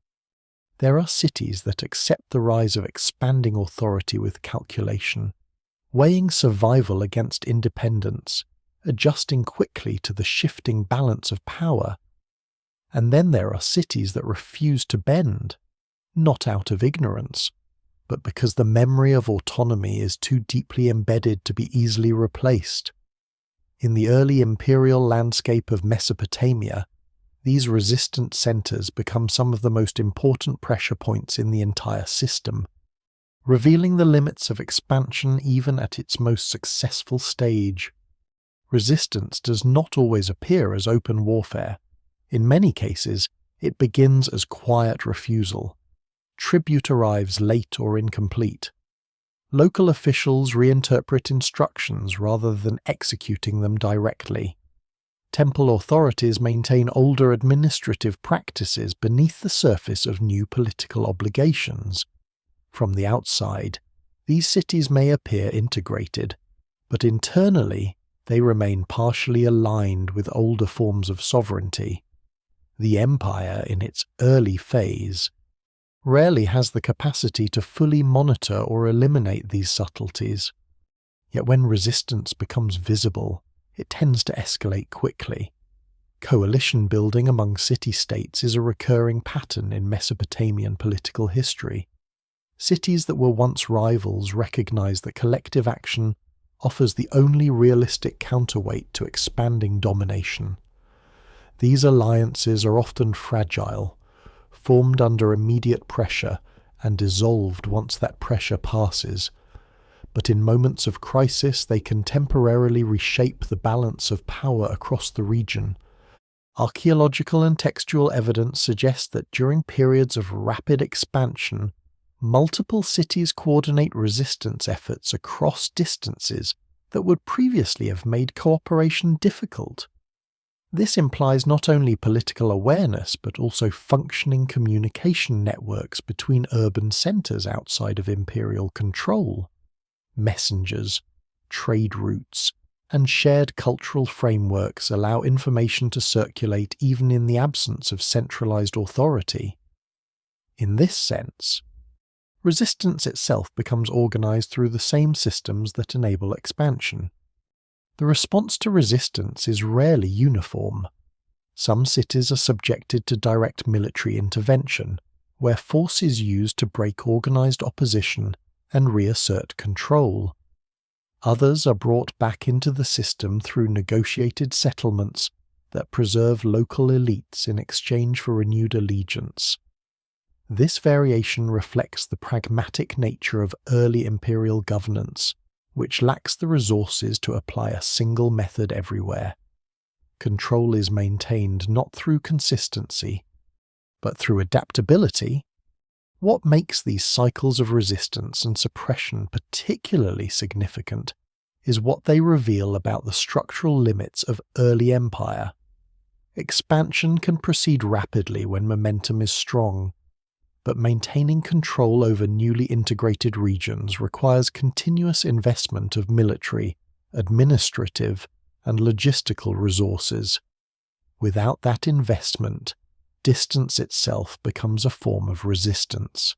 There are cities that accept the rise of expanding authority with calculation, weighing survival against independence, adjusting quickly to the shifting balance of power. And then there are cities that refuse to bend, not out of ignorance, but because the memory of autonomy is too deeply embedded to be easily replaced. In the early imperial landscape of Mesopotamia, these resistant centers become some of the most important pressure points in the entire system, revealing the limits of expansion even at its most successful stage. Resistance does not always appear as open warfare. In many cases, it begins as quiet refusal. Tribute arrives late or incomplete. Local officials reinterpret instructions rather than executing them directly. Temple authorities maintain older administrative practices beneath the surface of new political obligations. From the outside, these cities may appear integrated, but internally they remain partially aligned with older forms of sovereignty. The empire, in its early phase, rarely has the capacity to fully monitor or eliminate these subtleties. Yet when resistance becomes visible, it tends to escalate quickly. Coalition building among city-states is a recurring pattern in Mesopotamian political history. Cities that were once rivals recognize that collective action offers the only realistic counterweight to expanding domination. These alliances are often fragile, formed under immediate pressure and dissolved once that pressure passes. But in moments of crisis, they can temporarily reshape the balance of power across the region. Archaeological and textual evidence suggests that during periods of rapid expansion, multiple cities coordinate resistance efforts across distances that would previously have made cooperation difficult. This implies not only political awareness but also functioning communication networks between urban centres outside of imperial control. Messengers, trade routes, and shared cultural frameworks allow information to circulate even in the absence of centralised authority. In this sense, resistance itself becomes organised through the same systems that enable expansion. The response to resistance is rarely uniform. Some cities are subjected to direct military intervention, where force is used to break organised opposition and reassert control. Others are brought back into the system through negotiated settlements that preserve local elites in exchange for renewed allegiance. This variation reflects the pragmatic nature of early imperial governance, which lacks the resources to apply a single method everywhere. Control is maintained not through consistency, but through adaptability. What makes these cycles of resistance and suppression particularly significant is what they reveal about the structural limits of early empire. Expansion can proceed rapidly when momentum is strong, but maintaining control over newly integrated regions requires continuous investment of military, administrative, and logistical resources. Without that investment, distance itself becomes a form of resistance.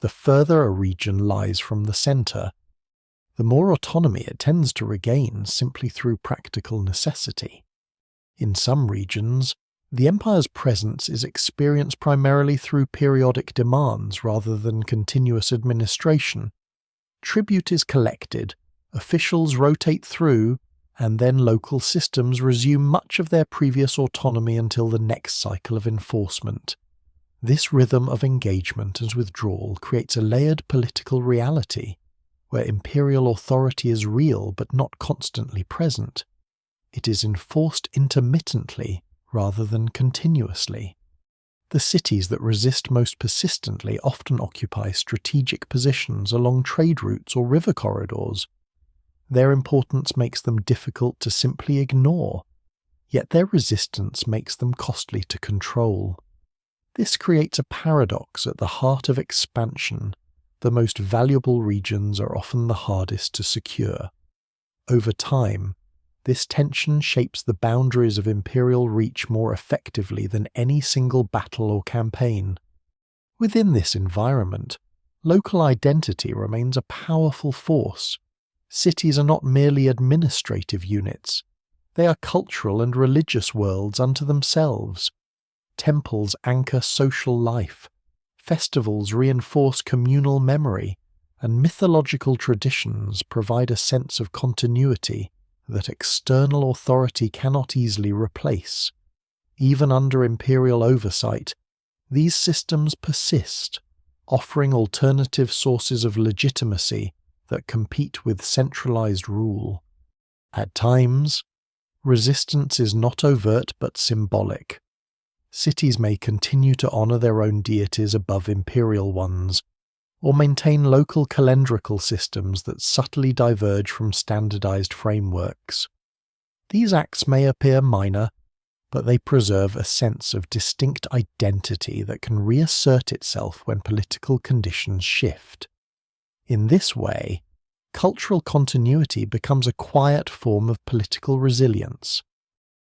The further a region lies from the centre, the more autonomy it tends to regain simply through practical necessity. In some regions, the empire's presence is experienced primarily through periodic demands rather than continuous administration. Tribute is collected, officials rotate through, and then local systems resume much of their previous autonomy until the next cycle of enforcement. This rhythm of engagement and withdrawal creates a layered political reality, where imperial authority is real but not constantly present. It is enforced intermittently rather than continuously. The cities that resist most persistently often occupy strategic positions along trade routes or river corridors. Their importance makes them difficult to simply ignore, yet their resistance makes them costly to control. This creates a paradox at the heart of expansion. The most valuable regions are often the hardest to secure. Over time, this tension shapes the boundaries of imperial reach more effectively than any single battle or campaign. Within this environment, local identity remains a powerful force. Cities are not merely administrative units. They are cultural and religious worlds unto themselves. Temples anchor social life. Festivals reinforce communal memory, and mythological traditions provide a sense of continuity that external authority cannot easily replace. Even under imperial oversight, these systems persist, offering alternative sources of legitimacy that compete with centralized rule. At times, resistance is not overt but symbolic. Cities may continue to honor their own deities above imperial ones, or maintain local calendrical systems that subtly diverge from standardized frameworks. These acts may appear minor, but they preserve a sense of distinct identity that can reassert itself when political conditions shift. In this way, cultural continuity becomes a quiet form of political resilience.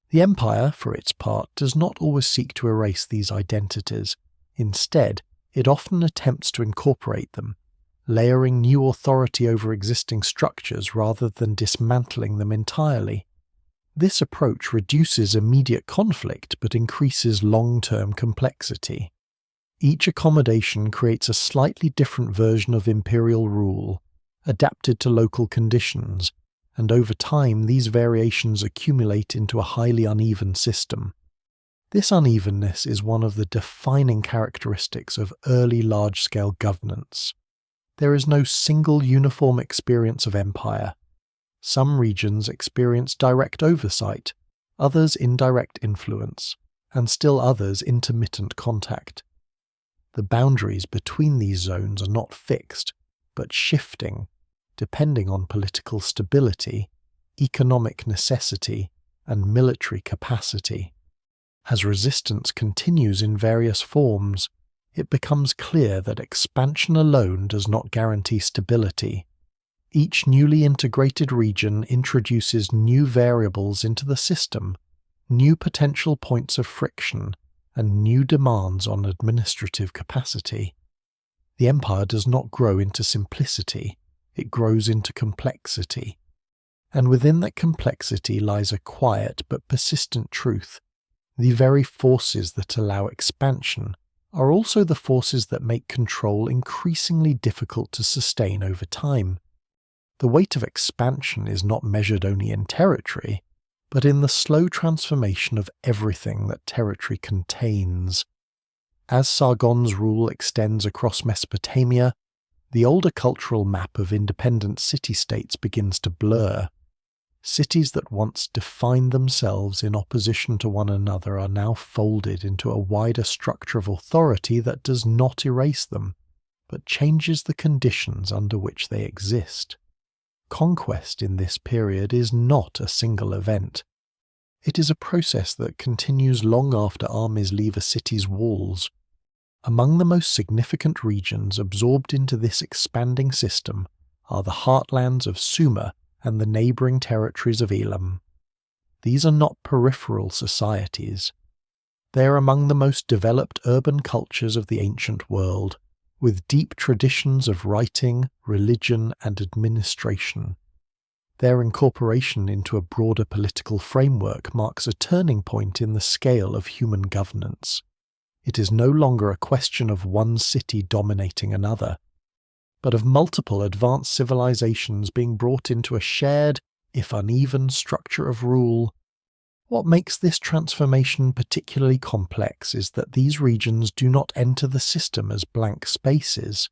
The empire, for its part, does not always seek to erase these identities. Instead, it often attempts to incorporate them, layering new authority over existing structures rather than dismantling them entirely. This approach reduces immediate conflict but increases long-term complexity. Each accommodation creates a slightly different version of imperial rule, adapted to local conditions, and over time these variations accumulate into a highly uneven system. This unevenness is one of the defining characteristics of early large-scale governance. There is no single uniform experience of empire. Some regions experience direct oversight, others indirect influence, and still others intermittent contact. The boundaries between these zones are not fixed, but shifting, depending on political stability, economic necessity, and military capacity. As resistance continues in various forms, it becomes clear that expansion alone does not guarantee stability. Each newly integrated region introduces new variables into the system, new potential points of friction, and new demands on administrative capacity. The empire does not grow into simplicity, it grows into complexity. And within that complexity lies a quiet but persistent truth. The very forces that allow expansion are also the forces that make control increasingly difficult to sustain over time. The weight of expansion is not measured only in territory, but in the slow transformation of everything that territory contains. As Sargon's rule extends across Mesopotamia, the older cultural map of independent city-states begins to blur. Cities that once defined themselves in opposition to one another are now folded into a wider structure of authority that does not erase them, but changes the conditions under which they exist. Conquest in this period is not a single event. It is a process that continues long after armies leave a city's walls. Among the most significant regions absorbed into this expanding system are the heartlands of Sumer and the neighbouring territories of Elam. These are not peripheral societies. They are among the most developed urban cultures of the ancient world, with deep traditions of writing, religion, and administration. Their incorporation into a broader political framework marks a turning point in the scale of human governance. It is no longer a question of one city dominating another, but of multiple advanced civilizations being brought into a shared, if uneven, structure of rule. What makes this transformation particularly complex is that these regions do not enter the system as blank spaces.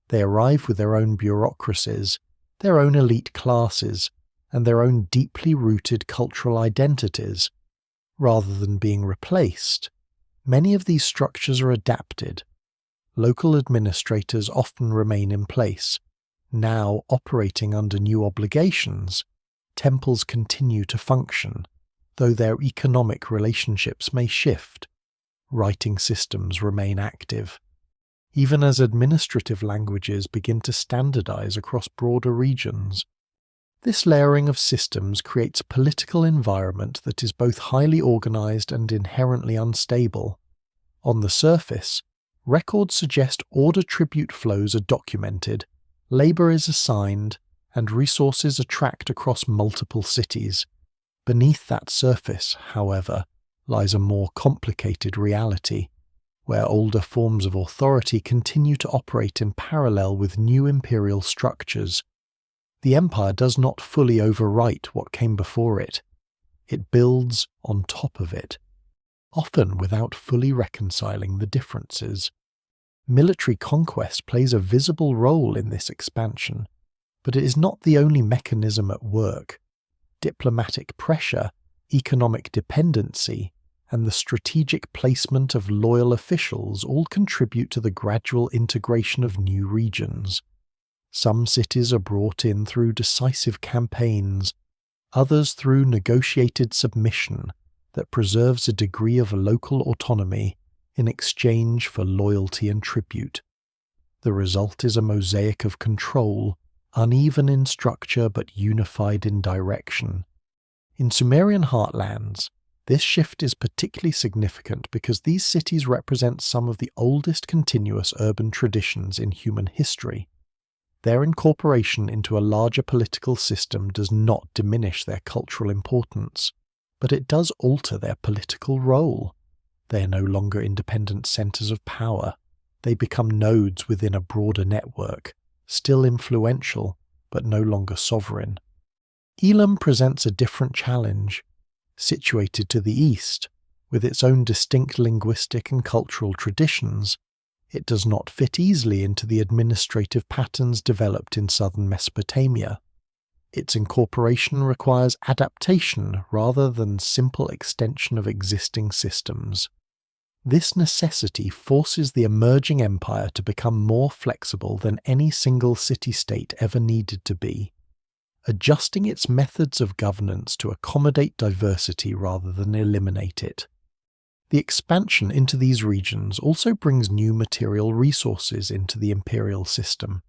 They arrive with their own bureaucracies, their own elite classes, and their own deeply rooted cultural identities. Rather than being replaced, many of these structures are adapted. Local administrators often remain in place. Now operating under new obligations, temples continue to function, though their economic relationships may shift. Writing systems remain active, even as administrative languages begin to standardize across broader regions. This layering of systems creates a political environment that is both highly organized and inherently unstable. On the surface, records suggest order tribute flows are documented, labor is assigned, and resources are tracked across multiple cities. Beneath that surface, however, lies a more complicated reality, where older forms of authority continue to operate in parallel with new imperial structures. The empire does not fully overwrite what came before it. It builds on top of it, often without fully reconciling the differences. Military conquest plays a visible role in this expansion, but it is not the only mechanism at work. Diplomatic pressure, economic dependency, and the strategic placement of loyal officials all contribute to the gradual integration of new regions. Some cities are brought in through decisive campaigns, others through negotiated submission that preserves a degree of local autonomy in exchange for loyalty and tribute. The result is a mosaic of control, uneven in structure but unified in direction. In Sumerian heartlands, this shift is particularly significant because these cities represent some of the oldest continuous urban traditions in human history. Their incorporation into a larger political system does not diminish their cultural importance, but it does alter their political role. They are no longer independent centers of power. They become nodes within a broader network, still influential, but no longer sovereign. Elam presents a different challenge. Situated to the east, with its own distinct linguistic and cultural traditions, it does not fit easily into the administrative patterns developed in southern Mesopotamia. Its incorporation requires adaptation rather than simple extension of existing systems. This necessity forces the emerging empire to become more flexible than any single city-state ever needed to be. adjusting its methods of governance to accommodate diversity rather than eliminate it. The expansion into these regions also brings new material resources into the imperial system.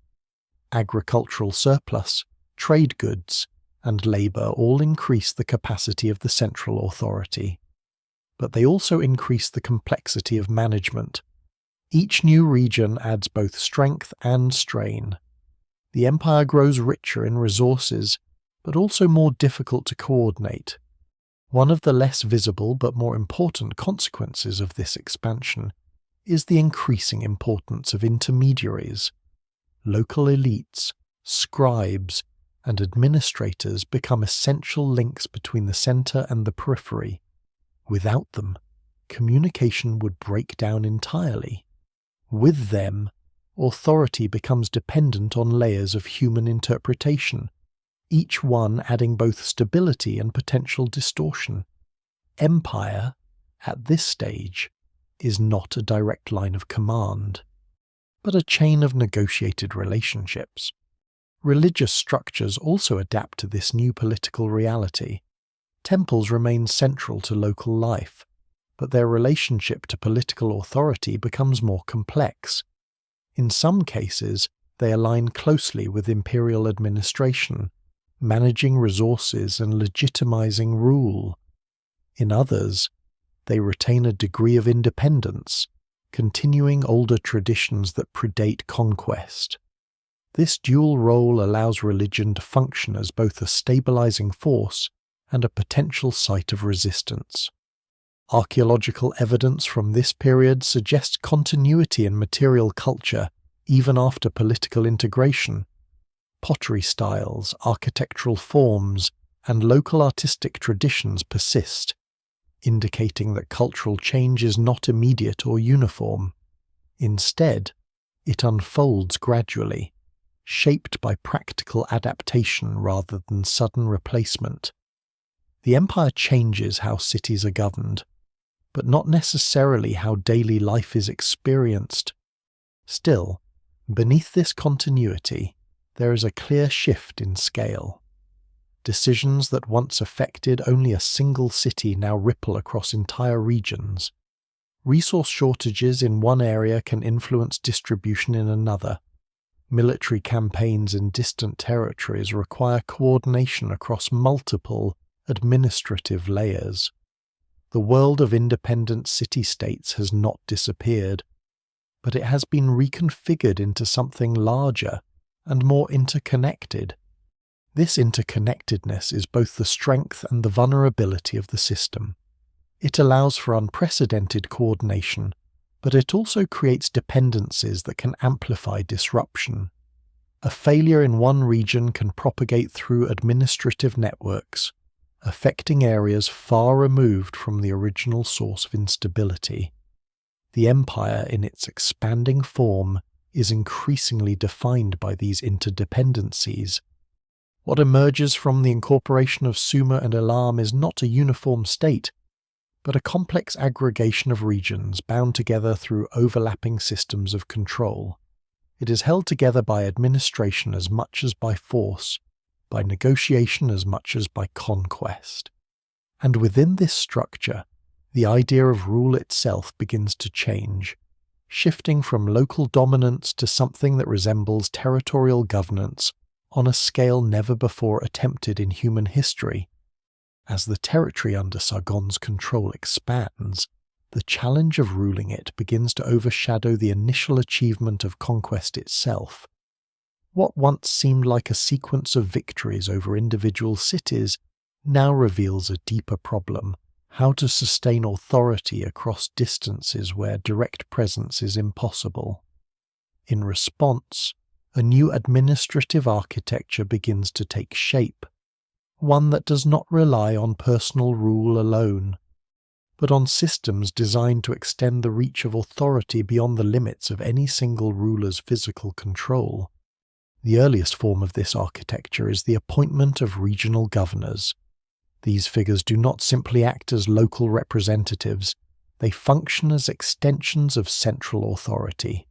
Agricultural surplus, trade goods, and labour all increase the capacity of the central authority. But they also increase the complexity of management. Each new region adds both strength and strain. The empire grows richer in resources, but also more difficult to coordinate. One of the less visible but more important consequences of this expansion is the increasing importance of intermediaries. Local elites, scribes, and administrators become essential links between the centre and the periphery. Without them, communication would break down entirely. With them, authority becomes dependent on layers of human interpretation, each one adding both stability and potential distortion. Empire, at this stage, is not a direct line of command, but a chain of negotiated relationships. Religious structures also adapt to this new political reality. Temples remain central to local life, but their relationship to political authority becomes more complex. In some cases, they align closely with imperial administration, managing resources and legitimizing rule. In others, they retain a degree of independence, continuing older traditions that predate conquest. This dual role allows religion to function as both a stabilizing force and a potential site of resistance. Archaeological evidence from this period suggests continuity in material culture even after political integration. Pottery styles, architectural forms, and local artistic traditions persist, indicating that cultural change is not immediate or uniform. Instead, it unfolds gradually, shaped by practical adaptation rather than sudden replacement. The empire changes how cities are governed, but not necessarily how daily life is experienced. Still, beneath this continuity, there is a clear shift in scale. Decisions that once affected only a single city now ripple across entire regions. Resource shortages in one area can influence distribution in another. Military campaigns in distant territories require coordination across multiple administrative layers. The world of independent city-states has not disappeared, but it has been reconfigured into something larger and more interconnected. This interconnectedness is both the strength and the vulnerability of the system. It allows for unprecedented coordination, but it also creates dependencies that can amplify disruption. A failure in one region can propagate through administrative networks, affecting areas far removed from the original source of instability. The empire, in its expanding form, is increasingly defined by these interdependencies. What emerges from the incorporation of Sumer and Elam is not a uniform state, but a complex aggregation of regions bound together through overlapping systems of control. It is held together by administration as much as by force, by negotiation as much as by conquest. And within this structure, the idea of rule itself begins to change, shifting from local dominance to something that resembles territorial governance on a scale never before attempted in human history. As the territory under Sargon's control expands, the challenge of ruling it begins to overshadow the initial achievement of conquest itself. What once seemed like a sequence of victories over individual cities now reveals a deeper problem: how to sustain authority across distances where direct presence is impossible. In response, a new administrative architecture begins to take shape, one that does not rely on personal rule alone, but on systems designed to extend the reach of authority beyond the limits of any single ruler's physical control. The earliest form of this architecture is the appointment of regional governors. These figures do not simply act as local representatives, they function as extensions of central authority,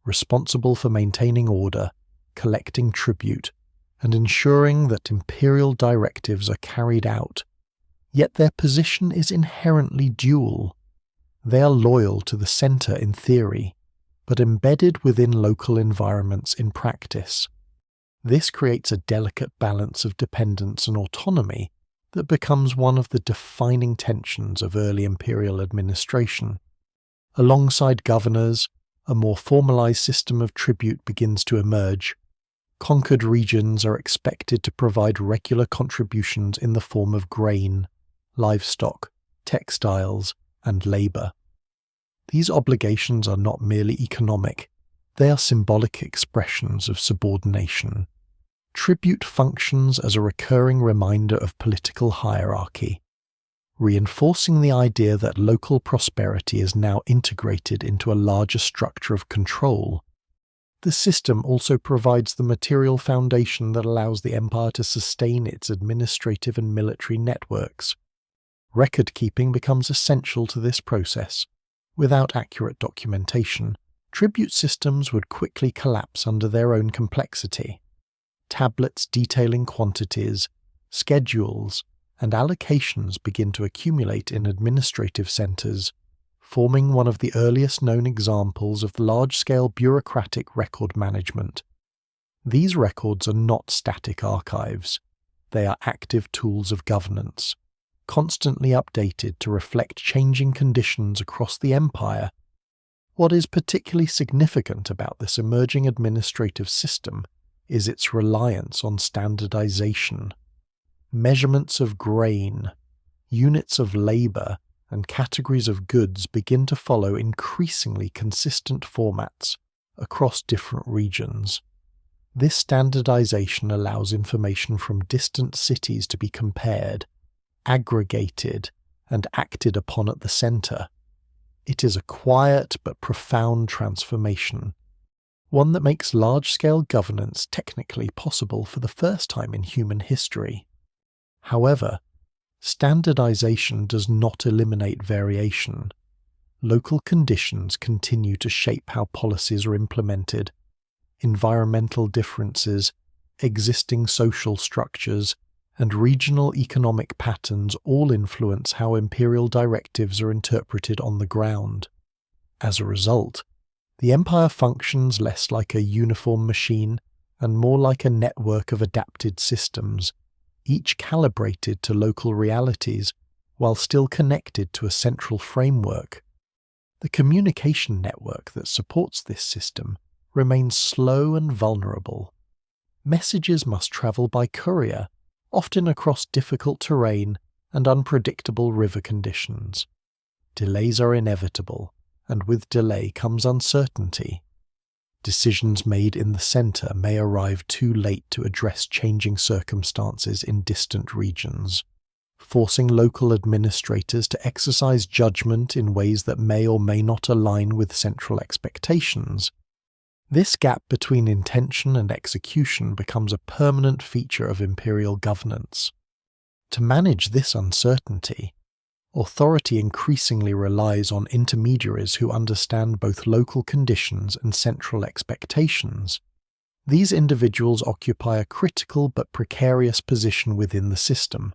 responsible for maintaining order, collecting tribute, and ensuring that imperial directives are carried out. Yet their position is inherently dual. They are loyal to the center in theory, but embedded within local environments in practice. This creates a delicate balance of dependence and autonomy that becomes one of the defining tensions of early imperial administration. Alongside governors, a more formalized system of tribute begins to emerge. Conquered regions are expected to provide regular contributions in the form of grain, livestock, textiles, and labor. These obligations are not merely economic, they are symbolic expressions of subordination. Tribute functions as a recurring reminder of political hierarchy, reinforcing the idea that local prosperity is now integrated into a larger structure of control. The system also provides the material foundation that allows the empire to sustain its administrative and military networks. Record-keeping becomes essential to this process. Without accurate documentation, tribute systems would quickly collapse under their own complexity. Tablets detailing quantities, schedules, and allocations begin to accumulate in administrative centers, forming one of the earliest known examples of large-scale bureaucratic record management. These records are not static archives. They are active tools of governance, constantly updated to reflect changing conditions across the empire. What is particularly significant about this emerging administrative system is its reliance on standardization. Measurements of grain, units of labor, and categories of goods begin to follow increasingly consistent formats across different regions. This standardization allows information from distant cities to be compared, aggregated, and acted upon at the center. It is a quiet but profound transformation, one that makes large-scale governance technically possible for the first time in human history. However, standardization does not eliminate variation. Local conditions continue to shape how policies are implemented. Environmental differences, existing social structures, and regional economic patterns all influence how imperial directives are interpreted on the ground. As a result, the empire functions less like a uniform machine and more like a network of adapted systems, each calibrated to local realities while still connected to a central framework. The communication network that supports this system remains slow and vulnerable. Messages must travel by courier, often across difficult terrain and unpredictable river conditions. Delays are inevitable, and with delay comes uncertainty. Decisions made in the center may arrive too late to address changing circumstances in distant regions, forcing local administrators to exercise judgment in ways that may or may not align with central expectations. This gap between intention and execution becomes a permanent feature of imperial governance. To manage this uncertainty, authority increasingly relies on intermediaries who understand both local conditions and central expectations. These individuals occupy a critical but precarious position within the system.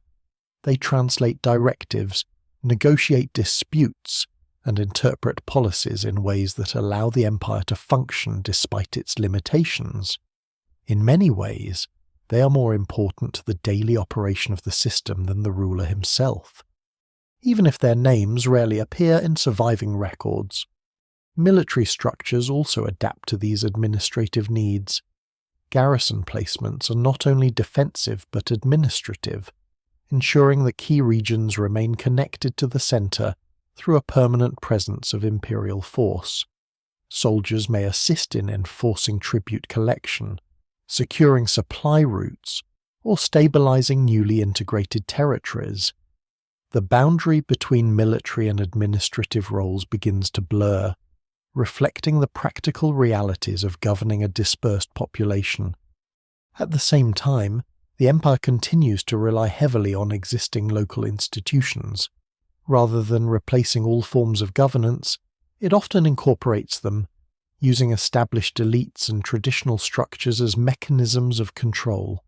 They translate directives, negotiate disputes, and interpret policies in ways that allow the empire to function despite its limitations. In many ways, they are more important to the daily operation of the system than the ruler himself, even if their names rarely appear in surviving records. Military structures also adapt to these administrative needs. Garrison placements are not only defensive but administrative, ensuring that key regions remain connected to the center through a permanent presence of imperial force. Soldiers may assist in enforcing tribute collection, securing supply routes, or stabilizing newly integrated territories. The boundary between military and administrative roles begins to blur, reflecting the practical realities of governing a dispersed population. At the same time, the empire continues to rely heavily on existing local institutions. Rather than replacing all forms of governance, it often incorporates them, using established elites and traditional structures as mechanisms of control.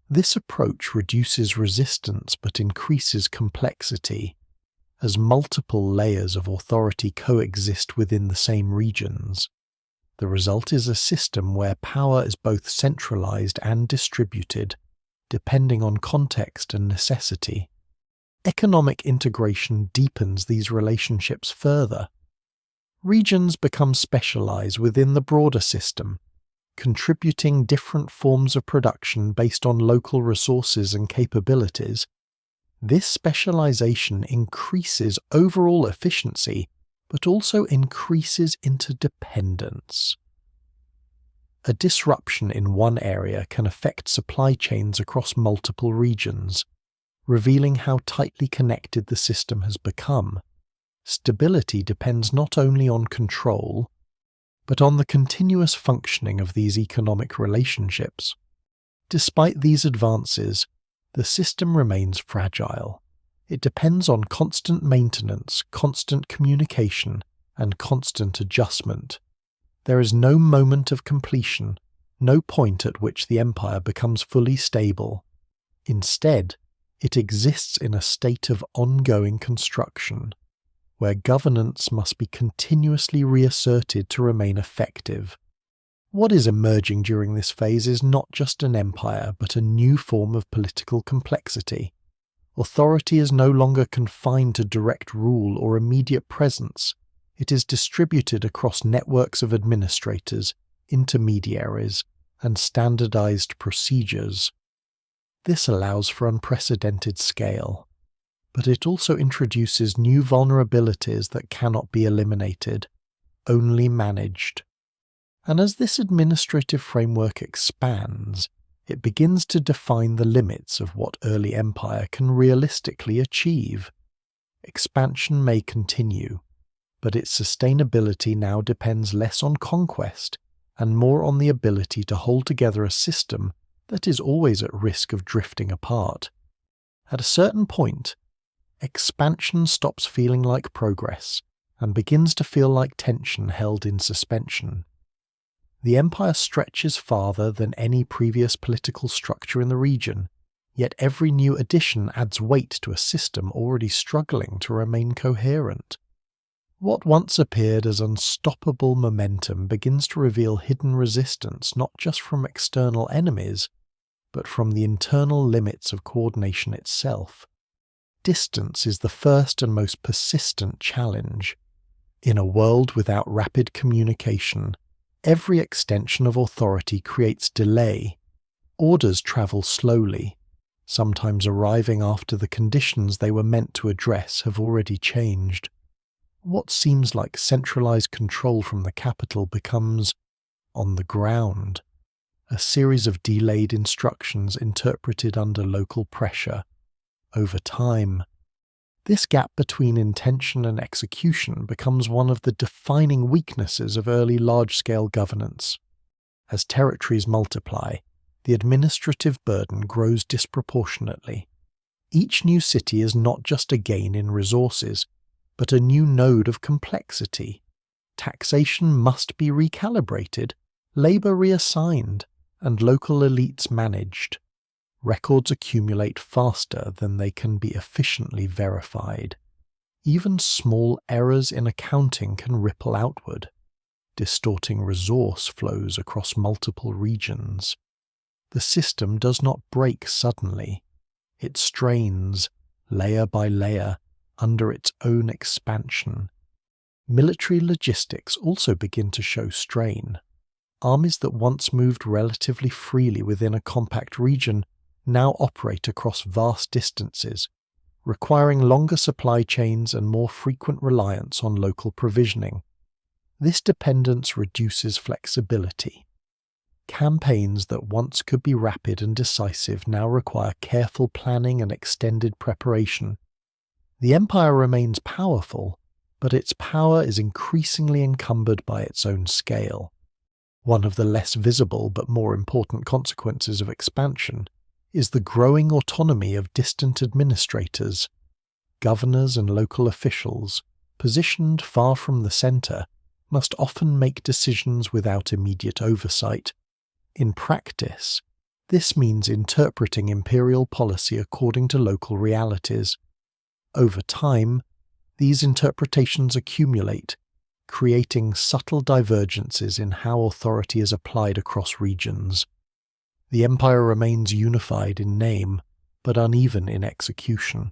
This approach reduces resistance but increases complexity, as multiple layers of authority coexist within the same regions. The result is a system where power is both centralized and distributed, depending on context and necessity. Economic integration deepens these relationships further. Regions become specialized within the broader system, contributing different forms of production based on local resources and capabilities. This specialization increases overall efficiency, but also increases interdependence. A disruption in one area can affect supply chains across multiple regions, revealing how tightly connected the system has become. Stability depends not only on control, but on the continuous functioning of these economic relationships. Despite these advances, the system remains fragile. It depends on constant maintenance, constant communication, and constant adjustment. There is no moment of completion, no point at which the empire becomes fully stable. Instead, it exists in a state of ongoing construction, where governance must be continuously reasserted to remain effective. What is emerging during this phase is not just an empire, but a new form of political complexity. Authority is no longer confined to direct rule or immediate presence. It is distributed across networks of administrators, intermediaries, and standardized procedures. This allows for unprecedented scale, but it also introduces new vulnerabilities that cannot be eliminated, only managed. And as this administrative framework expands, it begins to define the limits of what early empire can realistically achieve. Expansion may continue, but its sustainability now depends less on conquest and more on the ability to hold together a system that is always at risk of drifting apart. At a certain point, expansion stops feeling like progress and begins to feel like tension held in suspension. The empire stretches farther than any previous political structure in the region, yet every new addition adds weight to a system already struggling to remain coherent. What once appeared as unstoppable momentum begins to reveal hidden resistance not just from external enemies, but from the internal limits of coordination itself. Distance is the first and most persistent challenge. In a world without rapid communication, every extension of authority creates delay. Orders travel slowly, sometimes arriving after the conditions they were meant to address have already changed. What seems like centralized control from the capital becomes, on the ground, a series of delayed instructions interpreted under local pressure. Over time, this gap between intention and execution becomes one of the defining weaknesses of early large-scale governance. As territories multiply, the administrative burden grows disproportionately. Each new city is not just a gain in resources, but a new node of complexity. Taxation must be recalibrated, labor reassigned, and local elites managed. Records accumulate faster than they can be efficiently verified. Even small errors in accounting can ripple outward, distorting resource flows across multiple regions. The system does not break suddenly. It strains, layer by layer, under its own expansion. Military logistics also begin to show strain. Armies that once moved relatively freely within a compact region now operate across vast distances, requiring longer supply chains and more frequent reliance on local provisioning. This dependence reduces flexibility. Campaigns that once could be rapid and decisive now require careful planning and extended preparation. The empire remains powerful, but its power is increasingly encumbered by its own scale. One of the less visible but more important consequences of expansion is the growing autonomy of distant administrators. Governors and local officials, positioned far from the centre, must often make decisions without immediate oversight. In practice, This means interpreting imperial policy according to local realities. Over time, these interpretations accumulate, creating subtle divergences in how authority is applied across regions. The empire remains unified in name, but uneven in execution.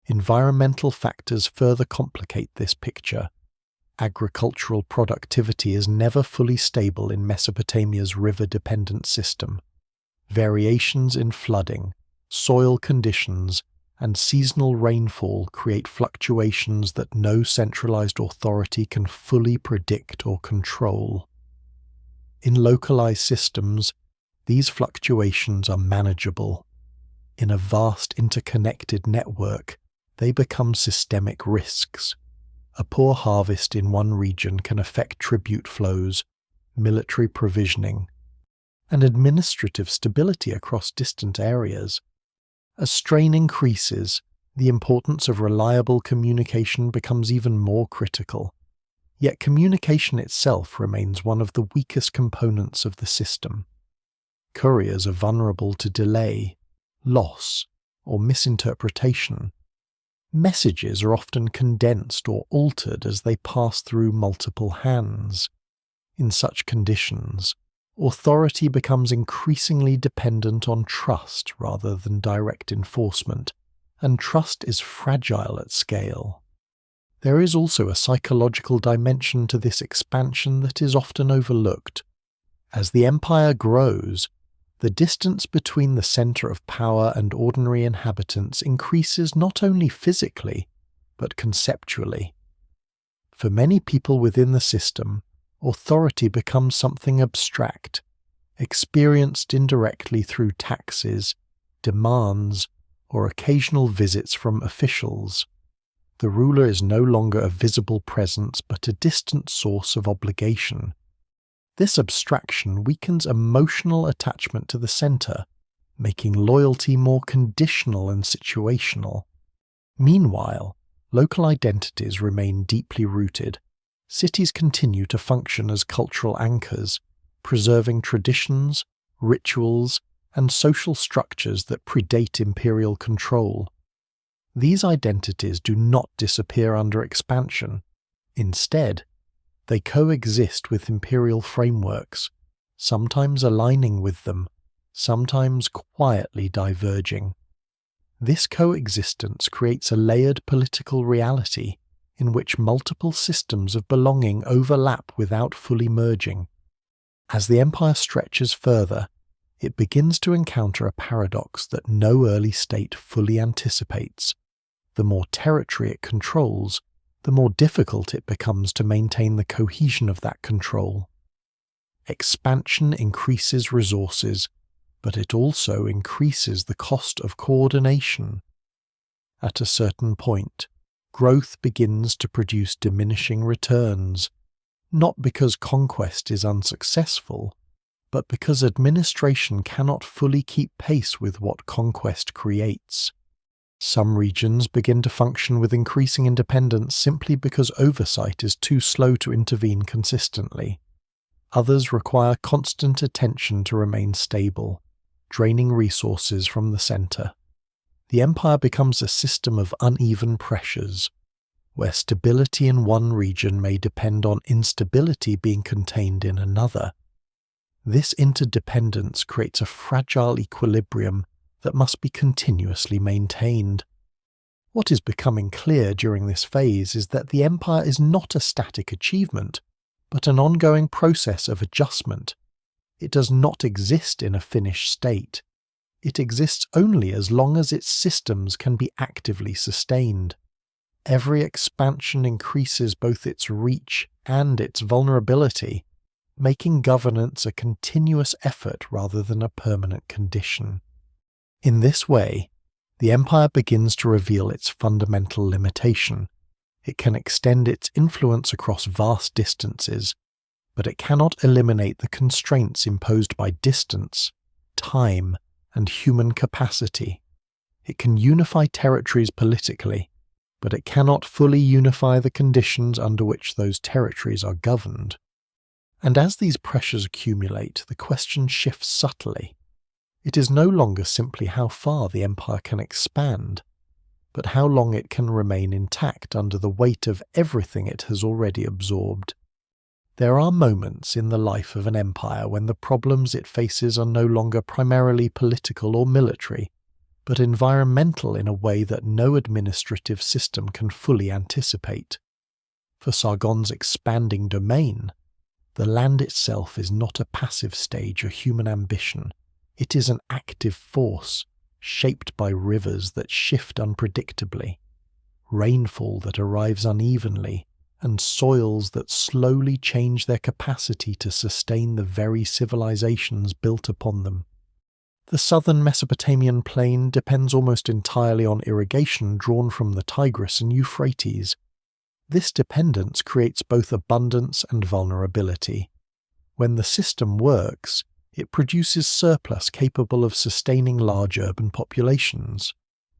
Environmental factors further complicate this picture. Agricultural productivity is never fully stable in Mesopotamia's river-dependent system. Variations in flooding, soil conditions, and seasonal rainfall create fluctuations that no centralized authority can fully predict or control. In localized systems, these fluctuations are manageable. In a vast interconnected network, they become systemic risks. A poor harvest in one region can affect tribute flows, military provisioning, and administrative stability across distant areas. As strain increases, the importance of reliable communication becomes even more critical. Yet communication itself remains one of the weakest components of the system. Couriers are vulnerable to delay, loss, or misinterpretation. Messages are often condensed or altered as they pass through multiple hands. In such conditions, authority becomes increasingly dependent on trust rather than direct enforcement, and trust is fragile at scale. There is also a psychological dimension to this expansion that is often overlooked. As the empire grows, the distance between the center of power and ordinary inhabitants increases not only physically, but conceptually. For many people within the system, authority becomes something abstract, experienced indirectly through taxes, demands, or occasional visits from officials. The ruler is no longer a visible presence but a distant source of obligation. This abstraction weakens emotional attachment to the center, making loyalty more conditional and situational. Meanwhile, local identities remain deeply rooted. Cities continue to function as cultural anchors, preserving traditions, rituals, and social structures that predate imperial control. These identities do not disappear under expansion. Instead, they coexist with imperial frameworks, sometimes aligning with them, sometimes quietly diverging. This coexistence creates a layered political reality in which multiple systems of belonging overlap without fully merging. As the empire stretches further, it begins to encounter a paradox that no early state fully anticipates. The more territory it controls, the more difficult it becomes to maintain the cohesion of that control. Expansion increases resources, but it also increases the cost of coordination. At a certain point, growth begins to produce diminishing returns, not because conquest is unsuccessful, but because administration cannot fully keep pace with what conquest creates. Some regions begin to function with increasing independence simply because oversight is too slow to intervene consistently. Others require constant attention to remain stable, draining resources from the center. The empire becomes a system of uneven pressures, where stability in one region may depend on instability being contained in another. This interdependence creates a fragile equilibrium that must be continuously maintained. What is becoming clear during this phase is that the empire is not a static achievement, but an ongoing process of adjustment. It does not exist in a finished state. It exists only as long as its systems can be actively sustained. Every expansion increases both its reach and its vulnerability, making governance a continuous effort rather than a permanent condition. In this way, the empire begins to reveal its fundamental limitation. It can extend its influence across vast distances, but it cannot eliminate the constraints imposed by distance, time, and human capacity. It can unify territories politically, but it cannot fully unify the conditions under which those territories are governed. And as these pressures accumulate, the question shifts subtly. It is no longer simply how far the empire can expand, but how long it can remain intact under the weight of everything it has already absorbed. There are moments in the life of an empire when the problems it faces are no longer primarily political or military, but environmental in a way that no administrative system can fully anticipate. For Sargon's expanding domain, the land itself is not a passive stage of human ambition. It is an active force, shaped by rivers that shift unpredictably, rainfall that arrives unevenly, and soils that slowly change their capacity to sustain the very civilizations built upon them. The southern Mesopotamian plain depends almost entirely on irrigation drawn from the Tigris and Euphrates. This dependence creates both abundance and vulnerability. When the system works, it produces surplus capable of sustaining large urban populations.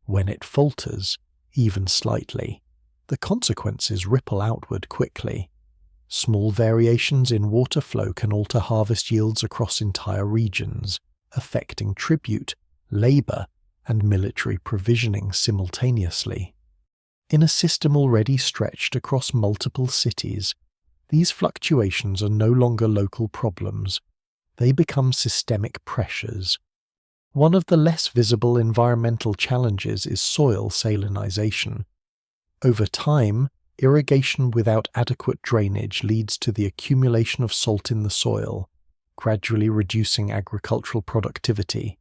When it falters, even slightly, the consequences ripple outward quickly. Small variations in water flow can alter harvest yields across entire regions, affecting tribute, labor, and military provisioning simultaneously. In a system already stretched across multiple cities, these fluctuations are no longer local problems. They become systemic pressures. One of the less visible environmental challenges is soil salinization. Over time, irrigation without adequate drainage leads to the accumulation of salt in the soil, gradually reducing agricultural productivity.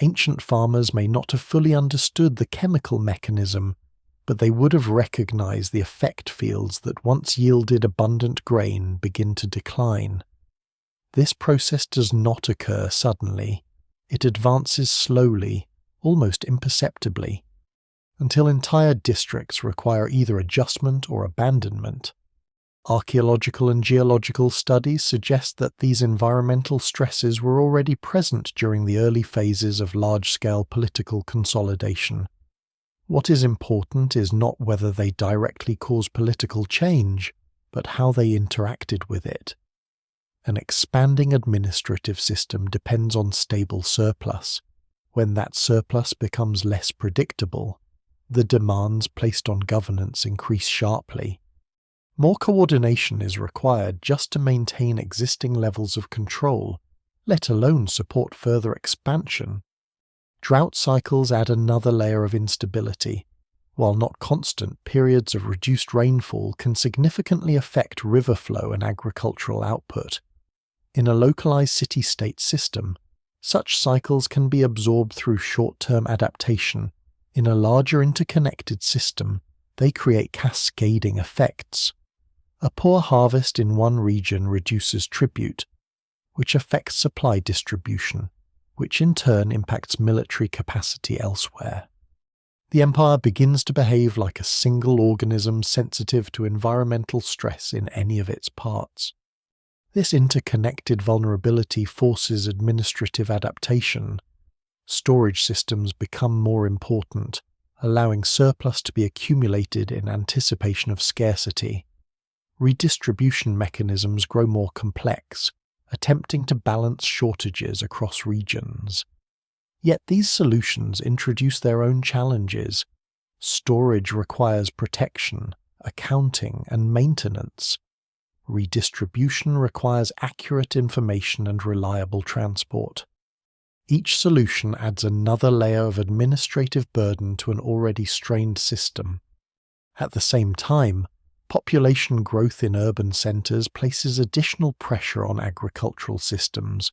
Ancient farmers may not have fully understood the chemical mechanism, but they would have recognized the effect fields that once yielded abundant grain begin to decline. This process does not occur suddenly. It advances slowly, almost imperceptibly, until entire districts require either adjustment or abandonment. Archaeological and geological studies suggest that these environmental stresses were already present during the early phases of large-scale political consolidation. What is important is not whether they directly cause political change, but how they interacted with it. An expanding administrative system depends on stable surplus. When that surplus becomes less predictable, the demands placed on governance increase sharply. More coordination is required just to maintain existing levels of control, let alone support further expansion. Drought cycles add another layer of instability. While not constant, periods of reduced rainfall can significantly affect river flow and agricultural output. In a localized city-state system, such cycles can be absorbed through short-term adaptation. In a larger interconnected system, they create cascading effects. A poor harvest in one region reduces tribute, which affects supply distribution, which in turn impacts military capacity elsewhere. The empire begins to behave like a single organism sensitive to environmental stress in any of its parts. This interconnected vulnerability forces administrative adaptation. Storage systems become more important, allowing surplus to be accumulated in anticipation of scarcity. Redistribution mechanisms grow more complex, attempting to balance shortages across regions. Yet these solutions introduce their own challenges. Storage requires protection, accounting, and maintenance. Redistribution requires accurate information and reliable transport. Each solution adds another layer of administrative burden to an already strained system. At the same time, population growth in urban centers places additional pressure on agricultural systems.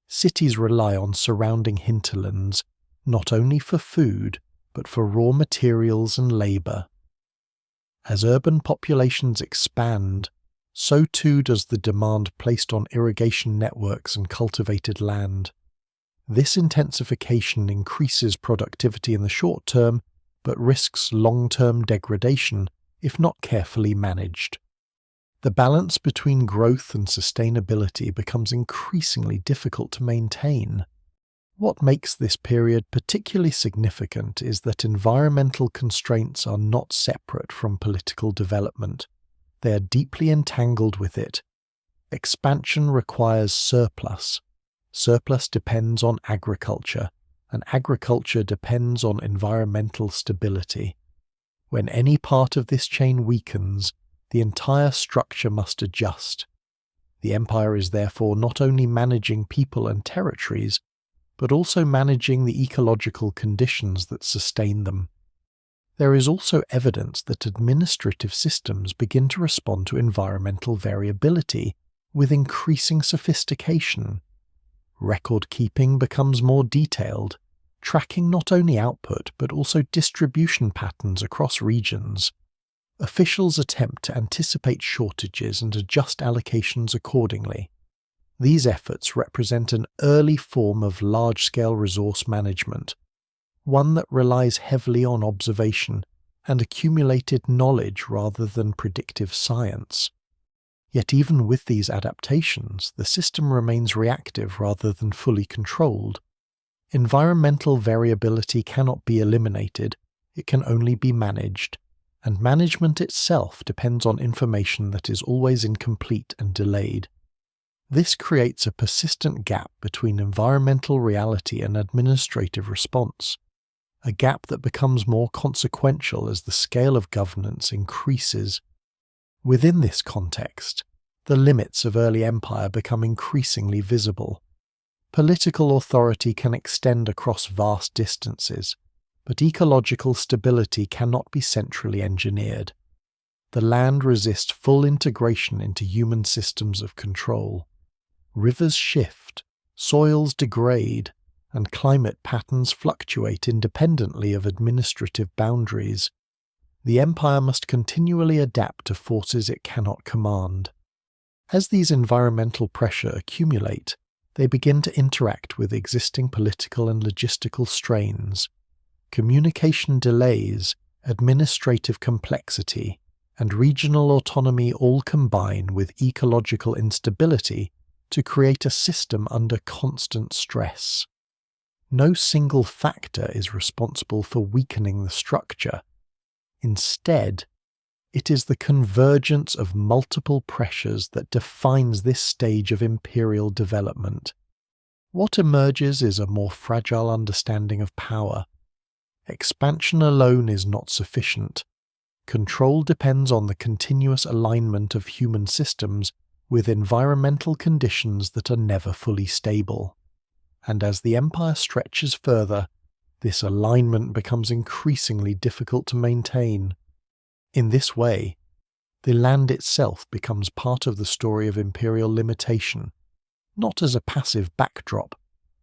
Cities rely on surrounding hinterlands, not only for food, but for raw materials and labor. As urban populations expand, so too does the demand placed on irrigation networks and cultivated land. This intensification increases productivity in the short term, but risks long-term degradation if not carefully managed. The balance between growth and sustainability becomes increasingly difficult to maintain. What makes this period particularly significant is that environmental constraints are not separate from political development. They are deeply entangled with it. Expansion requires surplus. Surplus depends on agriculture, and agriculture depends on environmental stability. When any part of this chain weakens, the entire structure must adjust. The empire is therefore not only managing people and territories, but also managing the ecological conditions that sustain them. There is also evidence that administrative systems begin to respond to environmental variability with increasing sophistication. Record-keeping becomes more detailed, tracking not only output but also distribution patterns across regions. Officials attempt to anticipate shortages and adjust allocations accordingly. These efforts represent an early form of large-scale resource management, one that relies heavily on observation and accumulated knowledge rather than predictive science. Yet even with these adaptations, the system remains reactive rather than fully controlled. Environmental variability cannot be eliminated, it can only be managed, and management itself depends on information that is always incomplete and delayed. This creates a persistent gap between environmental reality and administrative response, a gap that becomes more consequential as the scale of governance increases. Within this context, the limits of early empire become increasingly visible. Political authority can extend across vast distances, but ecological stability cannot be centrally engineered. The land resists full integration into human systems of control. Rivers shift, soils degrade, and climate patterns fluctuate independently of administrative boundaries. The empire must continually adapt to forces it cannot command. As these environmental pressure accumulate, they begin to interact with existing political and logistical strains. Communication delays, administrative complexity, and regional autonomy all combine with ecological instability to create a system under constant stress. No single factor is responsible for weakening the structure. Instead, it is the convergence of multiple pressures that defines this stage of imperial development. What emerges is a more fragile understanding of power. Expansion alone is not sufficient. Control depends on the continuous alignment of human systems with environmental conditions that are never fully stable. And as the empire stretches further, this alignment becomes increasingly difficult to maintain. In this way, the land itself becomes part of the story of imperial limitation, not as a passive backdrop,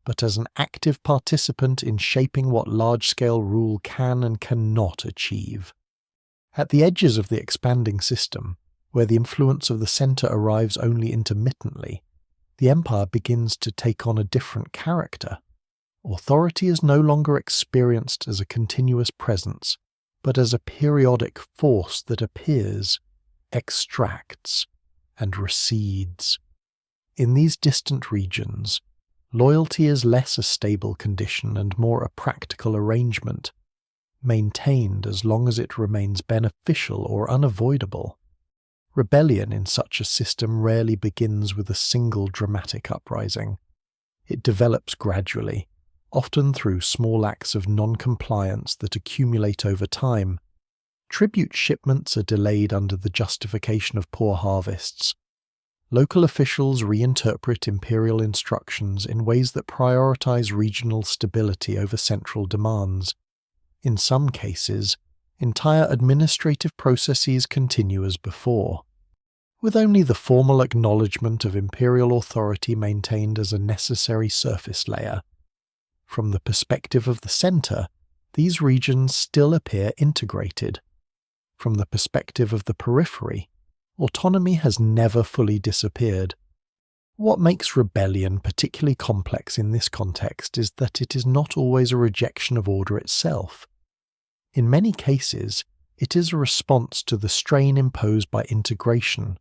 but as an active participant in shaping what large-scale rule can and cannot achieve. At the edges of the expanding system, where the influence of the centre arrives only intermittently, the empire begins to take on a different character. Authority is no longer experienced as a continuous presence, but as a periodic force that appears, extracts, and recedes. In these distant regions, loyalty is less a stable condition and more a practical arrangement, maintained as long as it remains beneficial or unavoidable. Rebellion in such a system rarely begins with a single dramatic uprising. It develops gradually, often through small acts of non-compliance that accumulate over time. Tribute shipments are delayed under the justification of poor harvests. Local officials reinterpret imperial instructions in ways that prioritize regional stability over central demands. In some cases, entire administrative processes continue as before, with only the formal acknowledgement of imperial authority maintained as a necessary surface layer. From the perspective of the centre, these regions still appear integrated. From the perspective of the periphery, autonomy has never fully disappeared. What makes rebellion particularly complex in this context is that it is not always a rejection of order itself. In many cases, it is a response to the strain imposed by integration.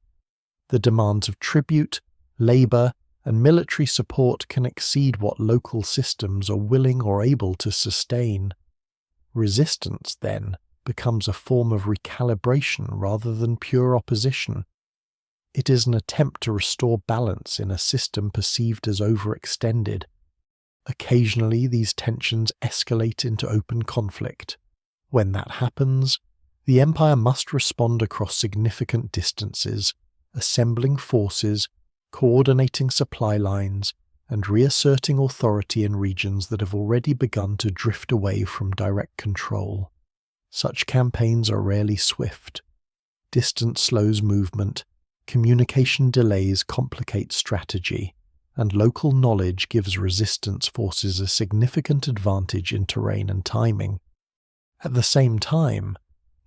The demands of tribute, labour, and military support can exceed what local systems are willing or able to sustain. Resistance, then, becomes a form of recalibration rather than pure opposition. It is an attempt to restore balance in a system perceived as overextended. Occasionally, these tensions escalate into open conflict. When that happens, the empire must respond across significant distances, assembling forces, coordinating supply lines, and reasserting authority in regions that have already begun to drift away from direct control. Such campaigns are rarely swift. Distance slows movement, communication delays complicate strategy, and local knowledge gives resistance forces a significant advantage in terrain and timing. At the same time,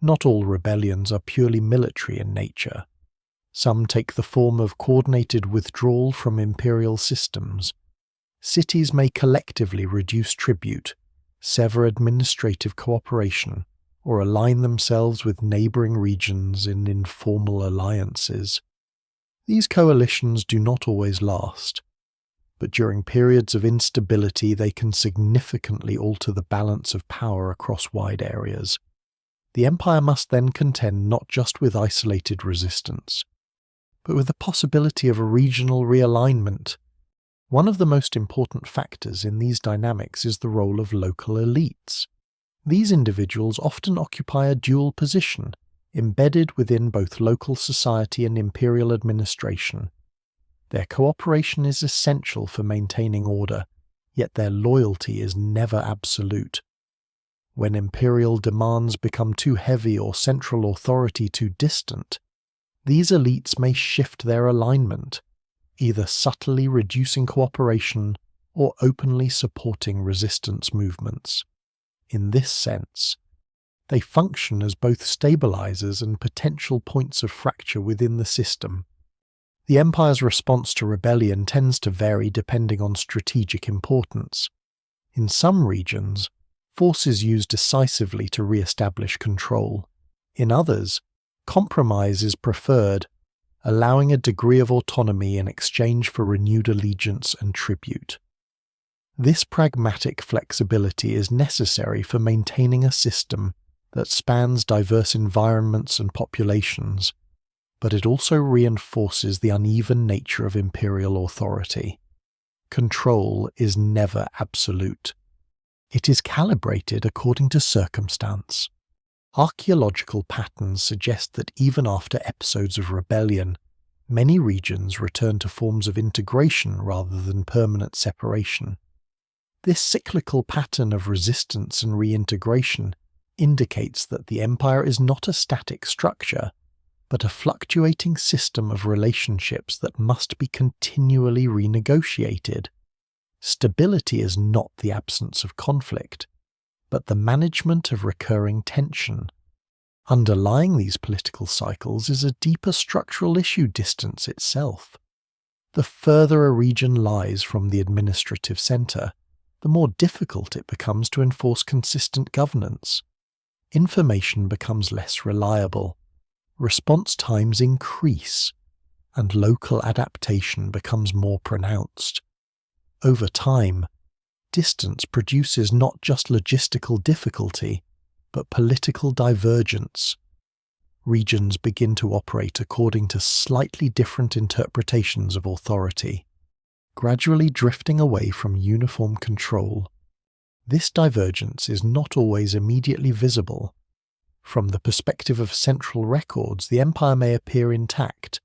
not all rebellions are purely military in nature. Some take the form of coordinated withdrawal from imperial systems. Cities may collectively reduce tribute, sever administrative cooperation, or align themselves with neighboring regions in informal alliances. These coalitions do not always last, but during periods of instability they can significantly alter the balance of power across wide areas. The empire must then contend not just with isolated resistance, but with the possibility of a regional realignment. One of the most important factors in these dynamics is the role of local elites. These individuals often occupy a dual position, embedded within both local society and imperial administration. Their cooperation is essential for maintaining order, yet their loyalty is never absolute. When imperial demands become too heavy or central authority too distant, these elites may shift their alignment, either subtly reducing cooperation or openly supporting resistance movements. In this sense, they function as both stabilizers and potential points of fracture within the system. The empire's response to rebellion tends to vary depending on strategic importance. In some regions, force is used decisively to re-establish control. In others, compromise is preferred, allowing a degree of autonomy in exchange for renewed allegiance and tribute. This pragmatic flexibility is necessary for maintaining a system that spans diverse environments and populations, but it also reinforces the uneven nature of imperial authority. Control is never absolute. It is calibrated according to circumstance. Archaeological patterns suggest that even after episodes of rebellion, many regions return to forms of integration rather than permanent separation. This cyclical pattern of resistance and reintegration indicates that the empire is not a static structure, but a fluctuating system of relationships that must be continually renegotiated. Stability is not the absence of conflict, but the management of recurring tension. Underlying these political cycles is a deeper structural issue: distance itself. The further a region lies from the administrative centre, the more difficult it becomes to enforce consistent governance. Information becomes less reliable, response times increase, and local adaptation becomes more pronounced. Over time, distance produces not just logistical difficulty, but political divergence. Regions begin to operate according to slightly different interpretations of authority, gradually drifting away from uniform control. This divergence is not always immediately visible. From the perspective of central records, the empire may appear intact.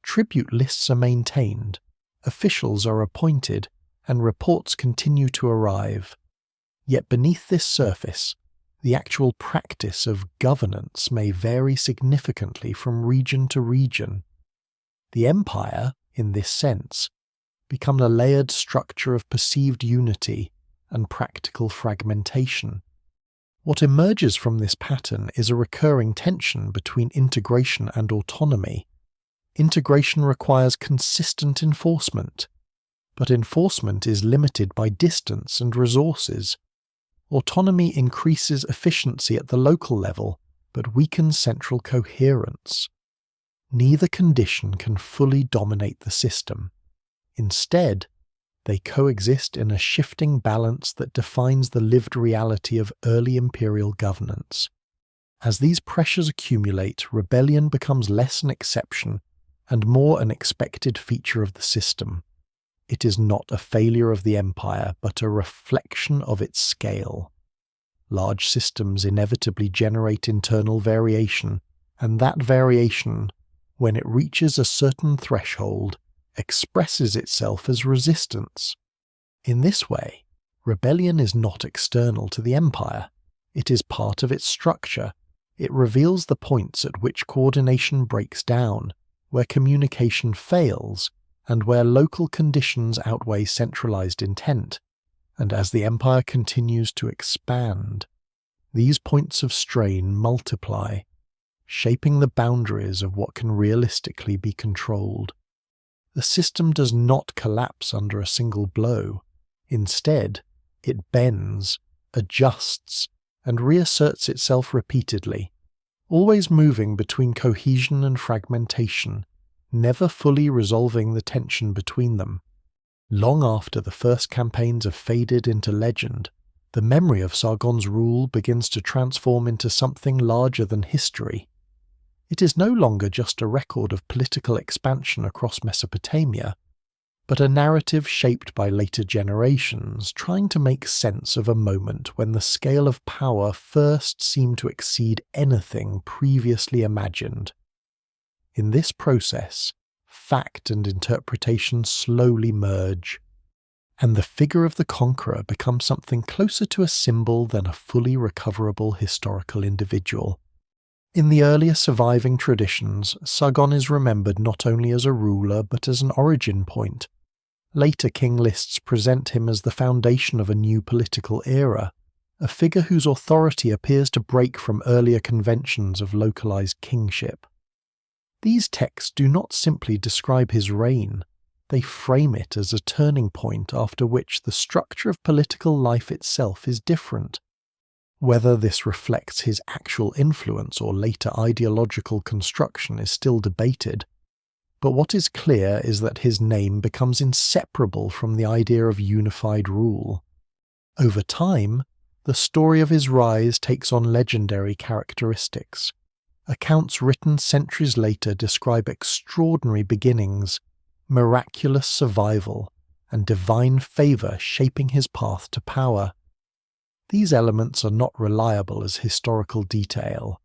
Tribute lists are maintained, officials are appointed, and reports continue to arrive. Yet beneath this surface, the actual practice of governance may vary significantly from region to region. The empire, in this sense, becomes a layered structure of perceived unity and practical fragmentation. What emerges from this pattern is a recurring tension between integration and autonomy. Integration requires consistent enforcement, but enforcement is limited by distance and resources. Autonomy increases efficiency at the local level, but weakens central coherence. Neither condition can fully dominate the system. Instead, they coexist in a shifting balance that defines the lived reality of early imperial governance. As these pressures accumulate, rebellion becomes less an exception and more an expected feature of the system. It is not a failure of the empire, but a reflection of its scale. Large systems inevitably generate internal variation, and that variation, when it reaches a certain threshold, expresses itself as resistance. In this way, rebellion is not external to the empire. It is part of its structure. It reveals the points at which coordination breaks down, where communication fails, and where local conditions outweigh centralized intent. And as the empire continues to expand, these points of strain multiply, shaping the boundaries of what can realistically be controlled. The system does not collapse under a single blow. Instead, it bends, adjusts, and reasserts itself repeatedly, always moving between cohesion and fragmentation, never fully resolving the tension between them. Long after the first campaigns have faded into legend, the memory of Sargon's rule begins to transform into something larger than history. It is no longer just a record of political expansion across Mesopotamia, but a narrative shaped by later generations trying to make sense of a moment when the scale of power first seemed to exceed anything previously imagined. In this process, fact and interpretation slowly merge, and the figure of the conqueror becomes something closer to a symbol than a fully recoverable historical individual. In the earlier surviving traditions, Sargon is remembered not only as a ruler but as an origin point. Later king lists present him as the foundation of a new political era, a figure whose authority appears to break from earlier conventions of localized kingship. These texts do not simply describe his reign, they frame it as a turning point after which the structure of political life itself is different. Whether this reflects his actual influence or later ideological construction is still debated, but what is clear is that his name becomes inseparable from the idea of unified rule. Over time, the story of his rise takes on legendary characteristics. Accounts written centuries later describe extraordinary beginnings, miraculous survival, and divine favor shaping his path to power. These elements are not reliable as historical detail,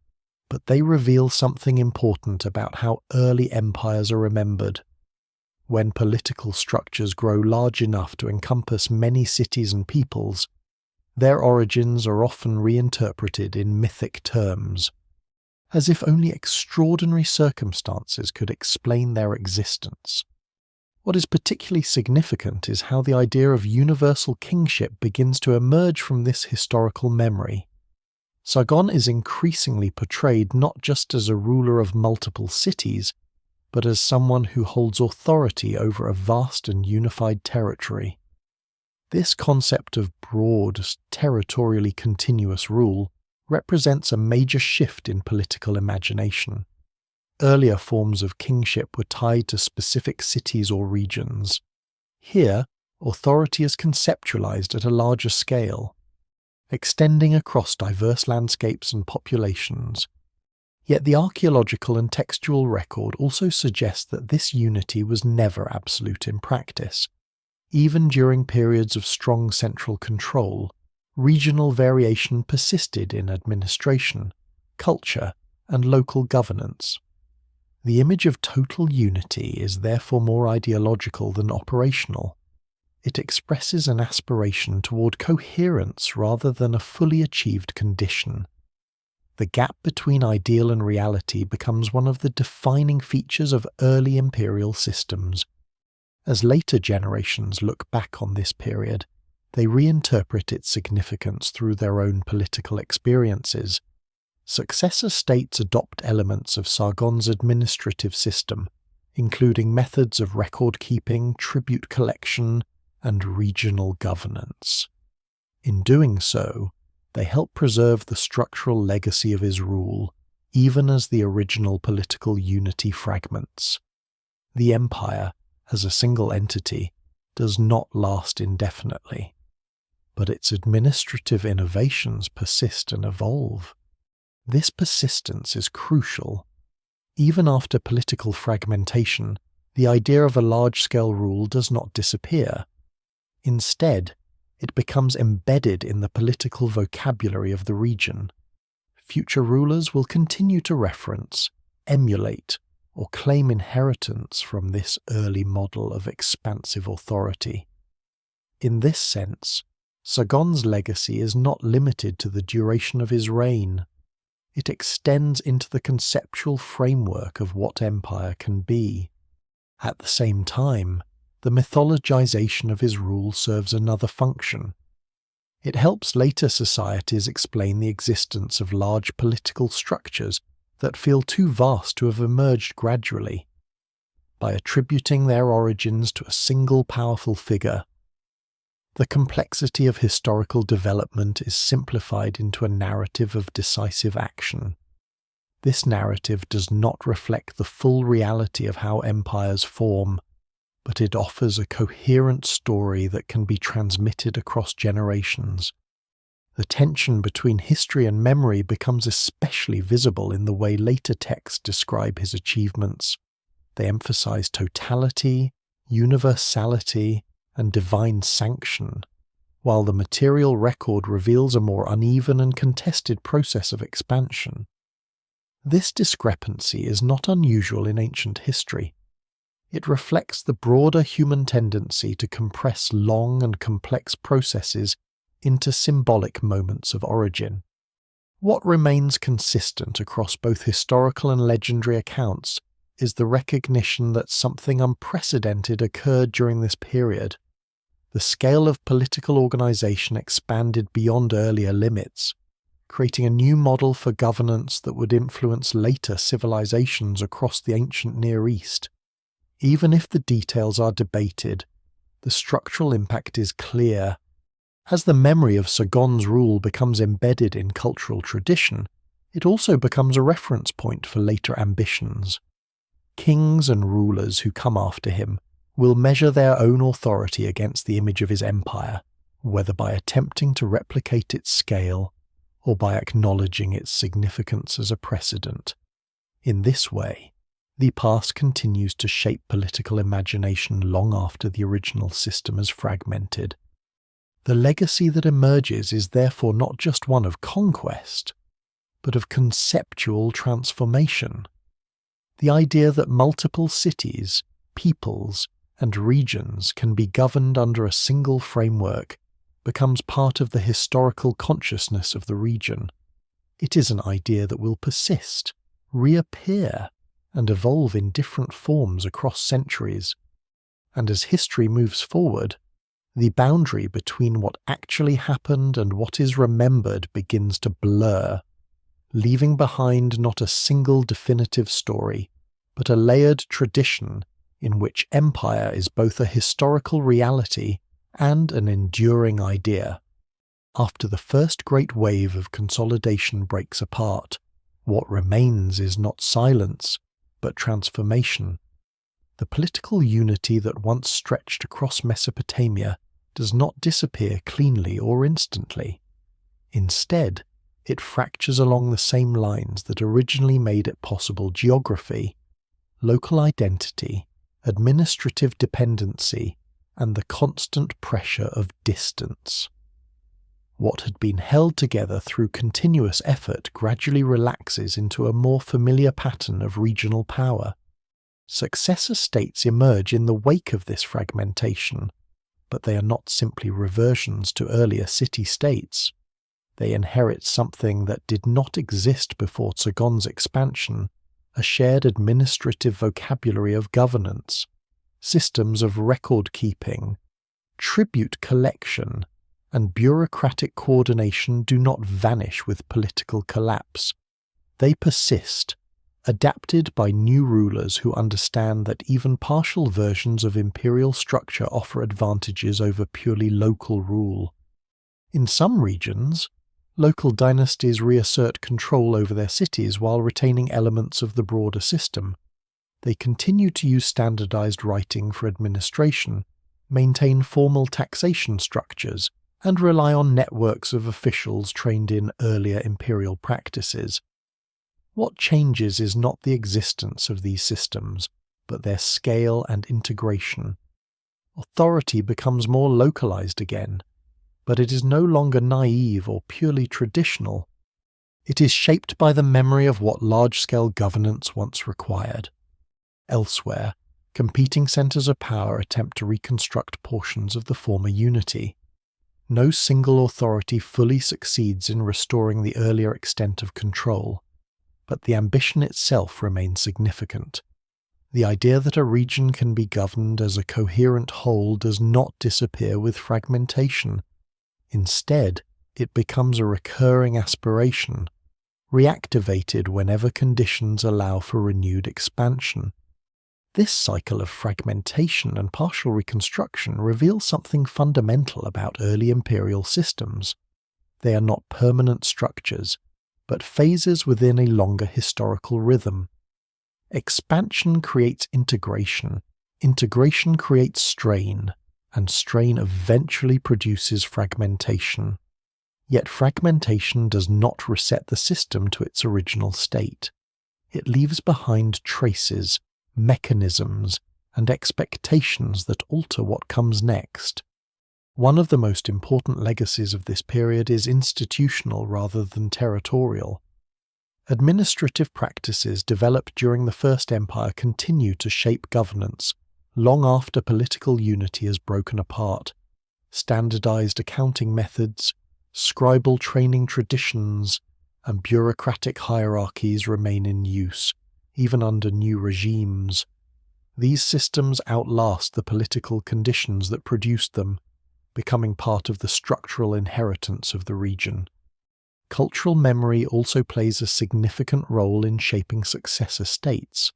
but they reveal something important about how early empires are remembered. When political structures grow large enough to encompass many cities and peoples, their origins are often reinterpreted in mythic terms, as if only extraordinary circumstances could explain their existence. What is particularly significant is how the idea of universal kingship begins to emerge from this historical memory. Sargon is increasingly portrayed not just as a ruler of multiple cities, but as someone who holds authority over a vast and unified territory. This concept of broad, territorially continuous rule represents a major shift in political imagination. Earlier forms of kingship were tied to specific cities or regions. Here, authority is conceptualized at a larger scale, extending across diverse landscapes and populations. Yet the archaeological and textual record also suggests that this unity was never absolute in practice. Even during periods of strong central control, regional variation persisted in administration, culture, and local governance. The image of total unity is therefore more ideological than operational. It expresses an aspiration toward coherence rather than a fully achieved condition. The gap between ideal and reality becomes one of the defining features of early imperial systems. As later generations look back on this period, they reinterpret its significance through their own political experiences. Successor states adopt elements of Sargon's administrative system, including methods of record-keeping, tribute collection, and regional governance. In doing so, they help preserve the structural legacy of his rule, even as the original political unity fragments. The empire, as a single entity, does not last indefinitely, but its administrative innovations persist and evolve. This persistence is crucial. Even after political fragmentation, the idea of a large-scale rule does not disappear. Instead, it becomes embedded in the political vocabulary of the region. Future rulers will continue to reference, emulate, or claim inheritance from this early model of expansive authority. In this sense, Sargon's legacy is not limited to the duration of his reign. It extends into the conceptual framework of what empire can be. At the same time, the mythologization of his rule serves another function. It helps later societies explain the existence of large political structures that feel too vast to have emerged gradually. By attributing their origins to a single powerful figure, the complexity of historical development is simplified into a narrative of decisive action. This narrative does not reflect the full reality of how empires form, but it offers a coherent story that can be transmitted across generations. The tension between history and memory becomes especially visible in the way later texts describe his achievements. They emphasize totality, universality, and divine sanction, while the material record reveals a more uneven and contested process of expansion. This discrepancy is not unusual in ancient history. It reflects the broader human tendency to compress long and complex processes into symbolic moments of origin. What remains consistent across both historical and legendary accounts is the recognition that something unprecedented occurred during this period. The scale of political organization expanded beyond earlier limits, creating a new model for governance that would influence later civilizations across the ancient Near East. Even if the details are debated, the structural impact is clear. As the memory of Sargon's rule becomes embedded in cultural tradition, it also becomes a reference point for later ambitions. Kings and rulers who come after him will measure their own authority against the image of his empire, whether by attempting to replicate its scale or by acknowledging its significance as a precedent. In this way, the past continues to shape political imagination long after the original system has fragmented. The legacy that emerges is therefore not just one of conquest, but of conceptual transformation. The idea that multiple cities, peoples, and regions can be governed under a single framework becomes part of the historical consciousness of the region. It is an idea that will persist, reappear, and evolve in different forms across centuries. And as history moves forward, the boundary between what actually happened and what is remembered begins to blur, leaving behind not a single definitive story, but a layered tradition in which empire is both a historical reality and an enduring idea. After the first great wave of consolidation breaks apart, what remains is not silence, but transformation. The political unity that once stretched across Mesopotamia does not disappear cleanly or instantly. Instead, it fractures along the same lines that originally made it possible: geography, local identity, administrative dependency, and the constant pressure of distance. What had been held together through continuous effort gradually relaxes into a more familiar pattern of regional power. Successor states emerge in the wake of this fragmentation, but they are not simply reversions to earlier city-states. They inherit something that did not exist before Sargon's expansion: a shared administrative vocabulary of governance, systems of record-keeping, tribute collection, and bureaucratic coordination do not vanish with political collapse. They persist, adapted by new rulers who understand that even partial versions of imperial structure offer advantages over purely local rule. In some regions, local dynasties reassert control over their cities while retaining elements of the broader system. They continue to use standardized writing for administration, maintain formal taxation structures, and rely on networks of officials trained in earlier imperial practices. What changes is not the existence of these systems, but their scale and integration. Authority becomes more localized again, but it is no longer naive or purely traditional. It is shaped by the memory of what large-scale governance once required. Elsewhere, competing centers of power attempt to reconstruct portions of the former unity. No single authority fully succeeds in restoring the earlier extent of control, but the ambition itself remains significant. The idea that a region can be governed as a coherent whole does not disappear with fragmentation. Instead, it becomes a recurring aspiration, reactivated whenever conditions allow for renewed expansion. This cycle of fragmentation and partial reconstruction reveals something fundamental about early imperial systems. They are not permanent structures, but phases within a longer historical rhythm. Expansion creates integration, integration creates strain, and strain eventually produces fragmentation. Yet fragmentation does not reset the system to its original state. It leaves behind traces, mechanisms, and expectations that alter what comes next. One of the most important legacies of this period is institutional rather than territorial. Administrative practices developed during the First Empire continue to shape governance long after political unity has broken apart. Standardized accounting methods, scribal training traditions, and bureaucratic hierarchies remain in use, even under new regimes. These systems outlast the political conditions that produced them, becoming part of the structural inheritance of the region. Cultural memory also plays a significant role in shaping successor states.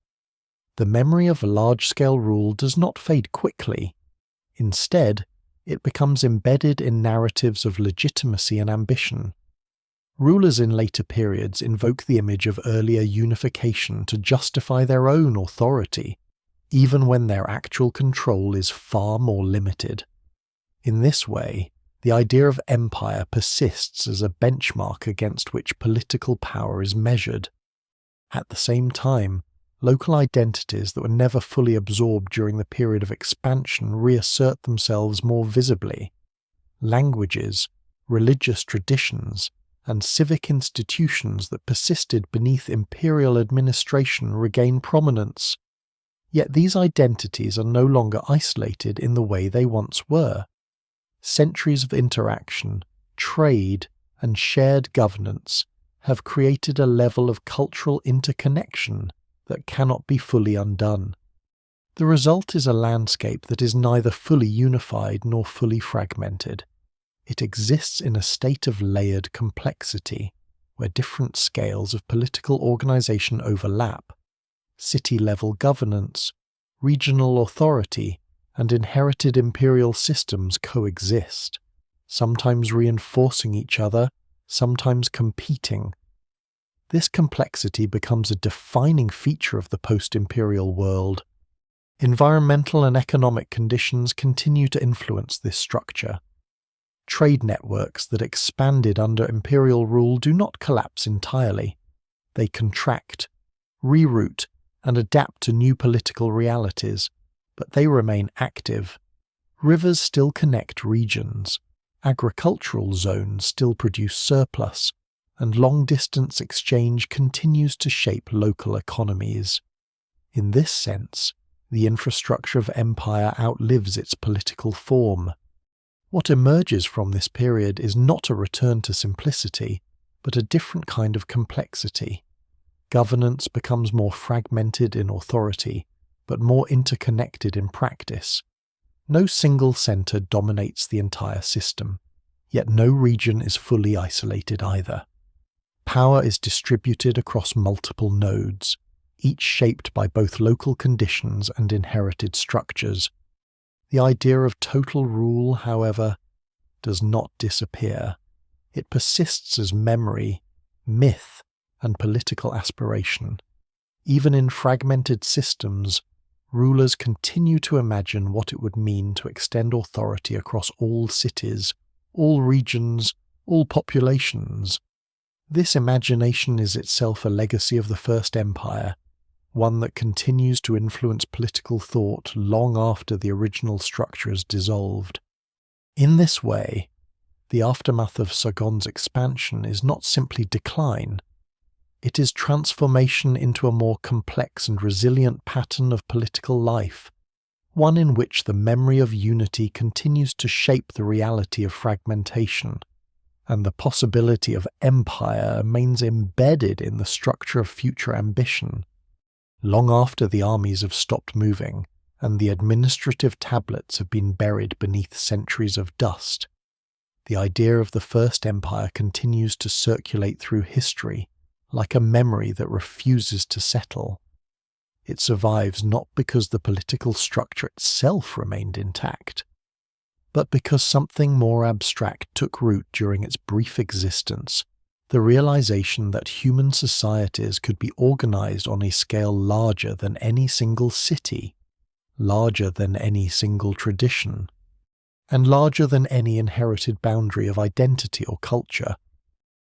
The memory of large-scale rule does not fade quickly. Instead, it becomes embedded in narratives of legitimacy and ambition. Rulers in later periods invoke the image of earlier unification to justify their own authority, even when their actual control is far more limited. In this way, the idea of empire persists as a benchmark against which political power is measured. At the same time, local identities that were never fully absorbed during the period of expansion reassert themselves more visibly. Languages, religious traditions, and civic institutions that persisted beneath imperial administration regain prominence. Yet these identities are no longer isolated in the way they once were. Centuries of interaction, trade, and shared governance have created a level of cultural interconnection that cannot be fully undone. The result is a landscape that is neither fully unified nor fully fragmented. It exists in a state of layered complexity, where different scales of political organization overlap. City-level governance, regional authority, and inherited imperial systems coexist, sometimes reinforcing each other, sometimes competing. This complexity becomes a defining feature of the post-imperial world. Environmental and economic conditions continue to influence this structure. Trade networks that expanded under imperial rule do not collapse entirely. They contract, reroute, and adapt to new political realities, but they remain active. Rivers still connect regions, agricultural zones still produce surplus, and long-distance exchange continues to shape local economies. In this sense, the infrastructure of empire outlives its political form. What emerges from this period is not a return to simplicity, but a different kind of complexity. Governance becomes more fragmented in authority, but more interconnected in practice. No single center dominates the entire system, yet no region is fully isolated either. Power is distributed across multiple nodes, each shaped by both local conditions and inherited structures. The idea of total rule, however, does not disappear. It persists as memory, myth, and political aspiration. Even in fragmented systems, rulers continue to imagine what it would mean to extend authority across all cities, all regions, all populations. This imagination is itself a legacy of the First Empire, one that continues to influence political thought long after the original structure has dissolved. In this way, the aftermath of Sargon's expansion is not simply decline, it is transformation into a more complex and resilient pattern of political life, one in which the memory of unity continues to shape the reality of fragmentation, and the possibility of empire remains embedded in the structure of future ambition. Long after the armies have stopped moving, and the administrative tablets have been buried beneath centuries of dust, the idea of the First Empire continues to circulate through history like a memory that refuses to settle. It survives not because the political structure itself remained intact, but because something more abstract took root during its brief existence, the realization that human societies could be organized on a scale larger than any single city, larger than any single tradition, and larger than any inherited boundary of identity or culture.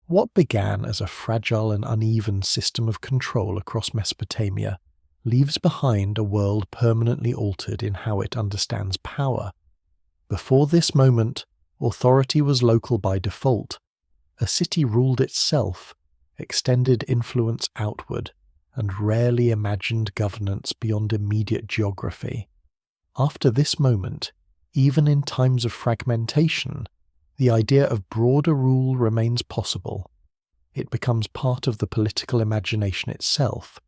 What began as a fragile and uneven system of control across Mesopotamia leaves behind a world permanently altered in how it understands power. Before this moment, authority was local by default. A city ruled itself, extended influence outward, and rarely imagined governance beyond immediate geography. After this moment, even in times of fragmentation, the idea of broader rule remains possible. It becomes part of the political imagination itself,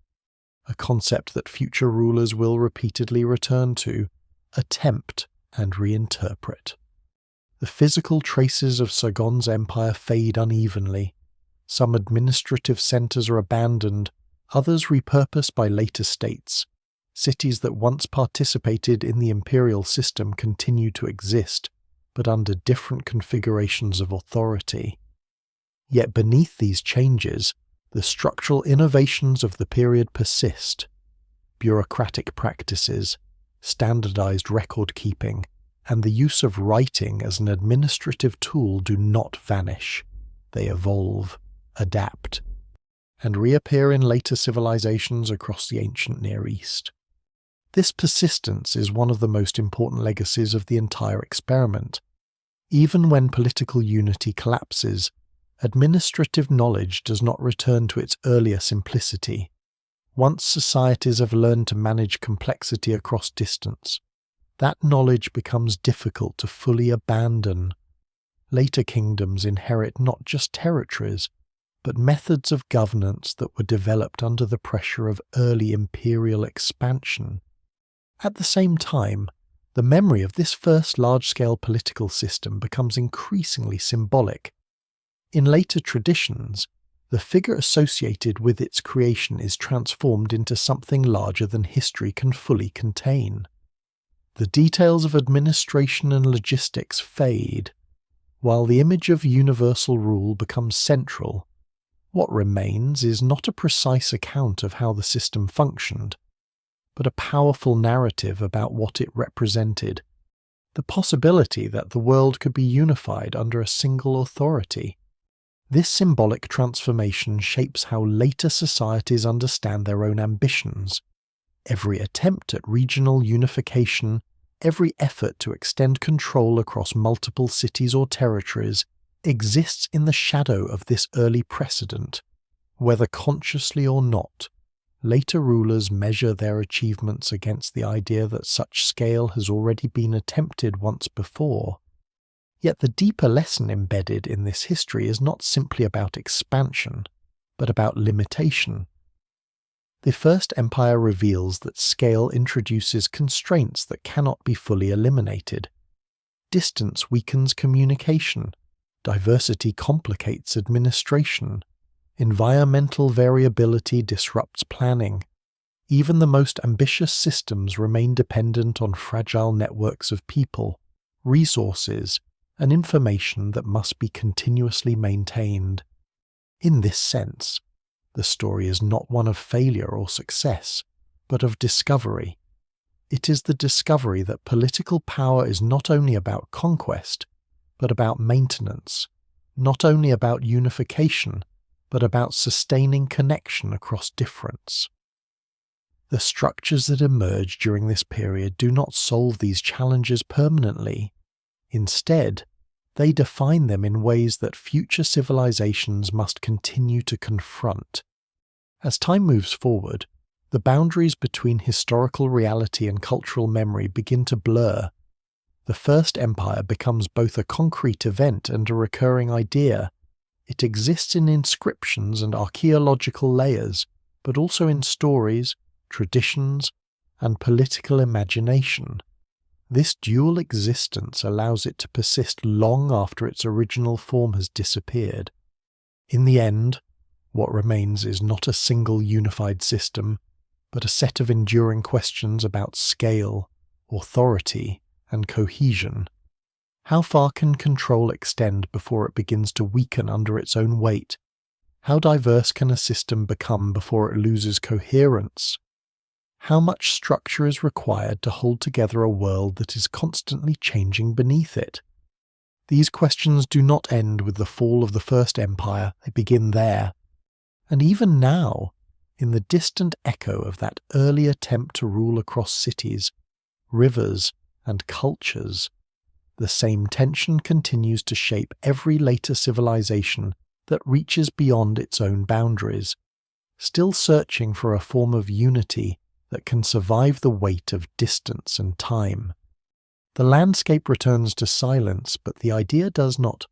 a concept that future rulers will repeatedly return to, attempt, and reinterpret. The physical traces of Sargon's empire fade unevenly. Some administrative centers are abandoned, others repurposed by later states. Cities that once participated in the imperial system continue to exist, but under different configurations of authority. Yet beneath these changes, the structural innovations of the period persist. Bureaucratic practices, standardized record-keeping, and the use of writing as an administrative tool do not vanish. They evolve, adapt, and reappear in later civilizations across the ancient Near East. This persistence is one of the most important legacies of the entire experiment. Even when political unity collapses, administrative knowledge does not return to its earlier simplicity. Once societies have learned to manage complexity across distance, that knowledge becomes difficult to fully abandon. Later kingdoms inherit not just territories, but methods of governance that were developed under the pressure of early imperial expansion. At the same time, the memory of this first large-scale political system becomes increasingly symbolic. In later traditions, the figure associated with its creation is transformed into something larger than history can fully contain. The details of administration and logistics fade, while the image of universal rule becomes central. What remains is not a precise account of how the system functioned, but a powerful narrative about what it represented, the possibility that the world could be unified under a single authority. This symbolic transformation shapes how later societies understand their own ambitions. Every attempt at regional unification, every effort to extend control across multiple cities or territories exists in the shadow of this early precedent. Whether consciously or not, later rulers measure their achievements against the idea that such scale has already been attempted once before. Yet the deeper lesson embedded in this history is not simply about expansion, but about limitation. The First Empire reveals that scale introduces constraints that cannot be fully eliminated. Distance weakens communication, diversity complicates administration, environmental variability disrupts planning. Even the most ambitious systems remain dependent on fragile networks of people, resources, and information that must be continuously maintained. In this sense, the story is not one of failure or success, but of discovery. It is the discovery that political power is not only about conquest, but about maintenance, not only about unification, but about sustaining connection across difference. The structures that emerge during this period do not solve these challenges permanently. Instead, they define them in ways that future civilizations must continue to confront. As time moves forward, the boundaries between historical reality and cultural memory begin to blur. The First Empire becomes both a concrete event and a recurring idea. It exists in inscriptions and archaeological layers, but also in stories, traditions, and political imagination. This dual existence allows it to persist long after its original form has disappeared. In the end, what remains is not a single unified system, but a set of enduring questions about scale, authority, and cohesion. How far can control extend before it begins to weaken under its own weight? How diverse can a system become before it loses coherence? How much structure is required to hold together a world that is constantly changing beneath it? These questions do not end with the fall of the First Empire, they begin there. And even now, in the distant echo of that early attempt to rule across cities, rivers, and cultures, the same tension continues to shape every later civilization that reaches beyond its own boundaries, still searching for a form of unity that can survive the weight of distance and time. The landscape returns to silence, but the idea does not.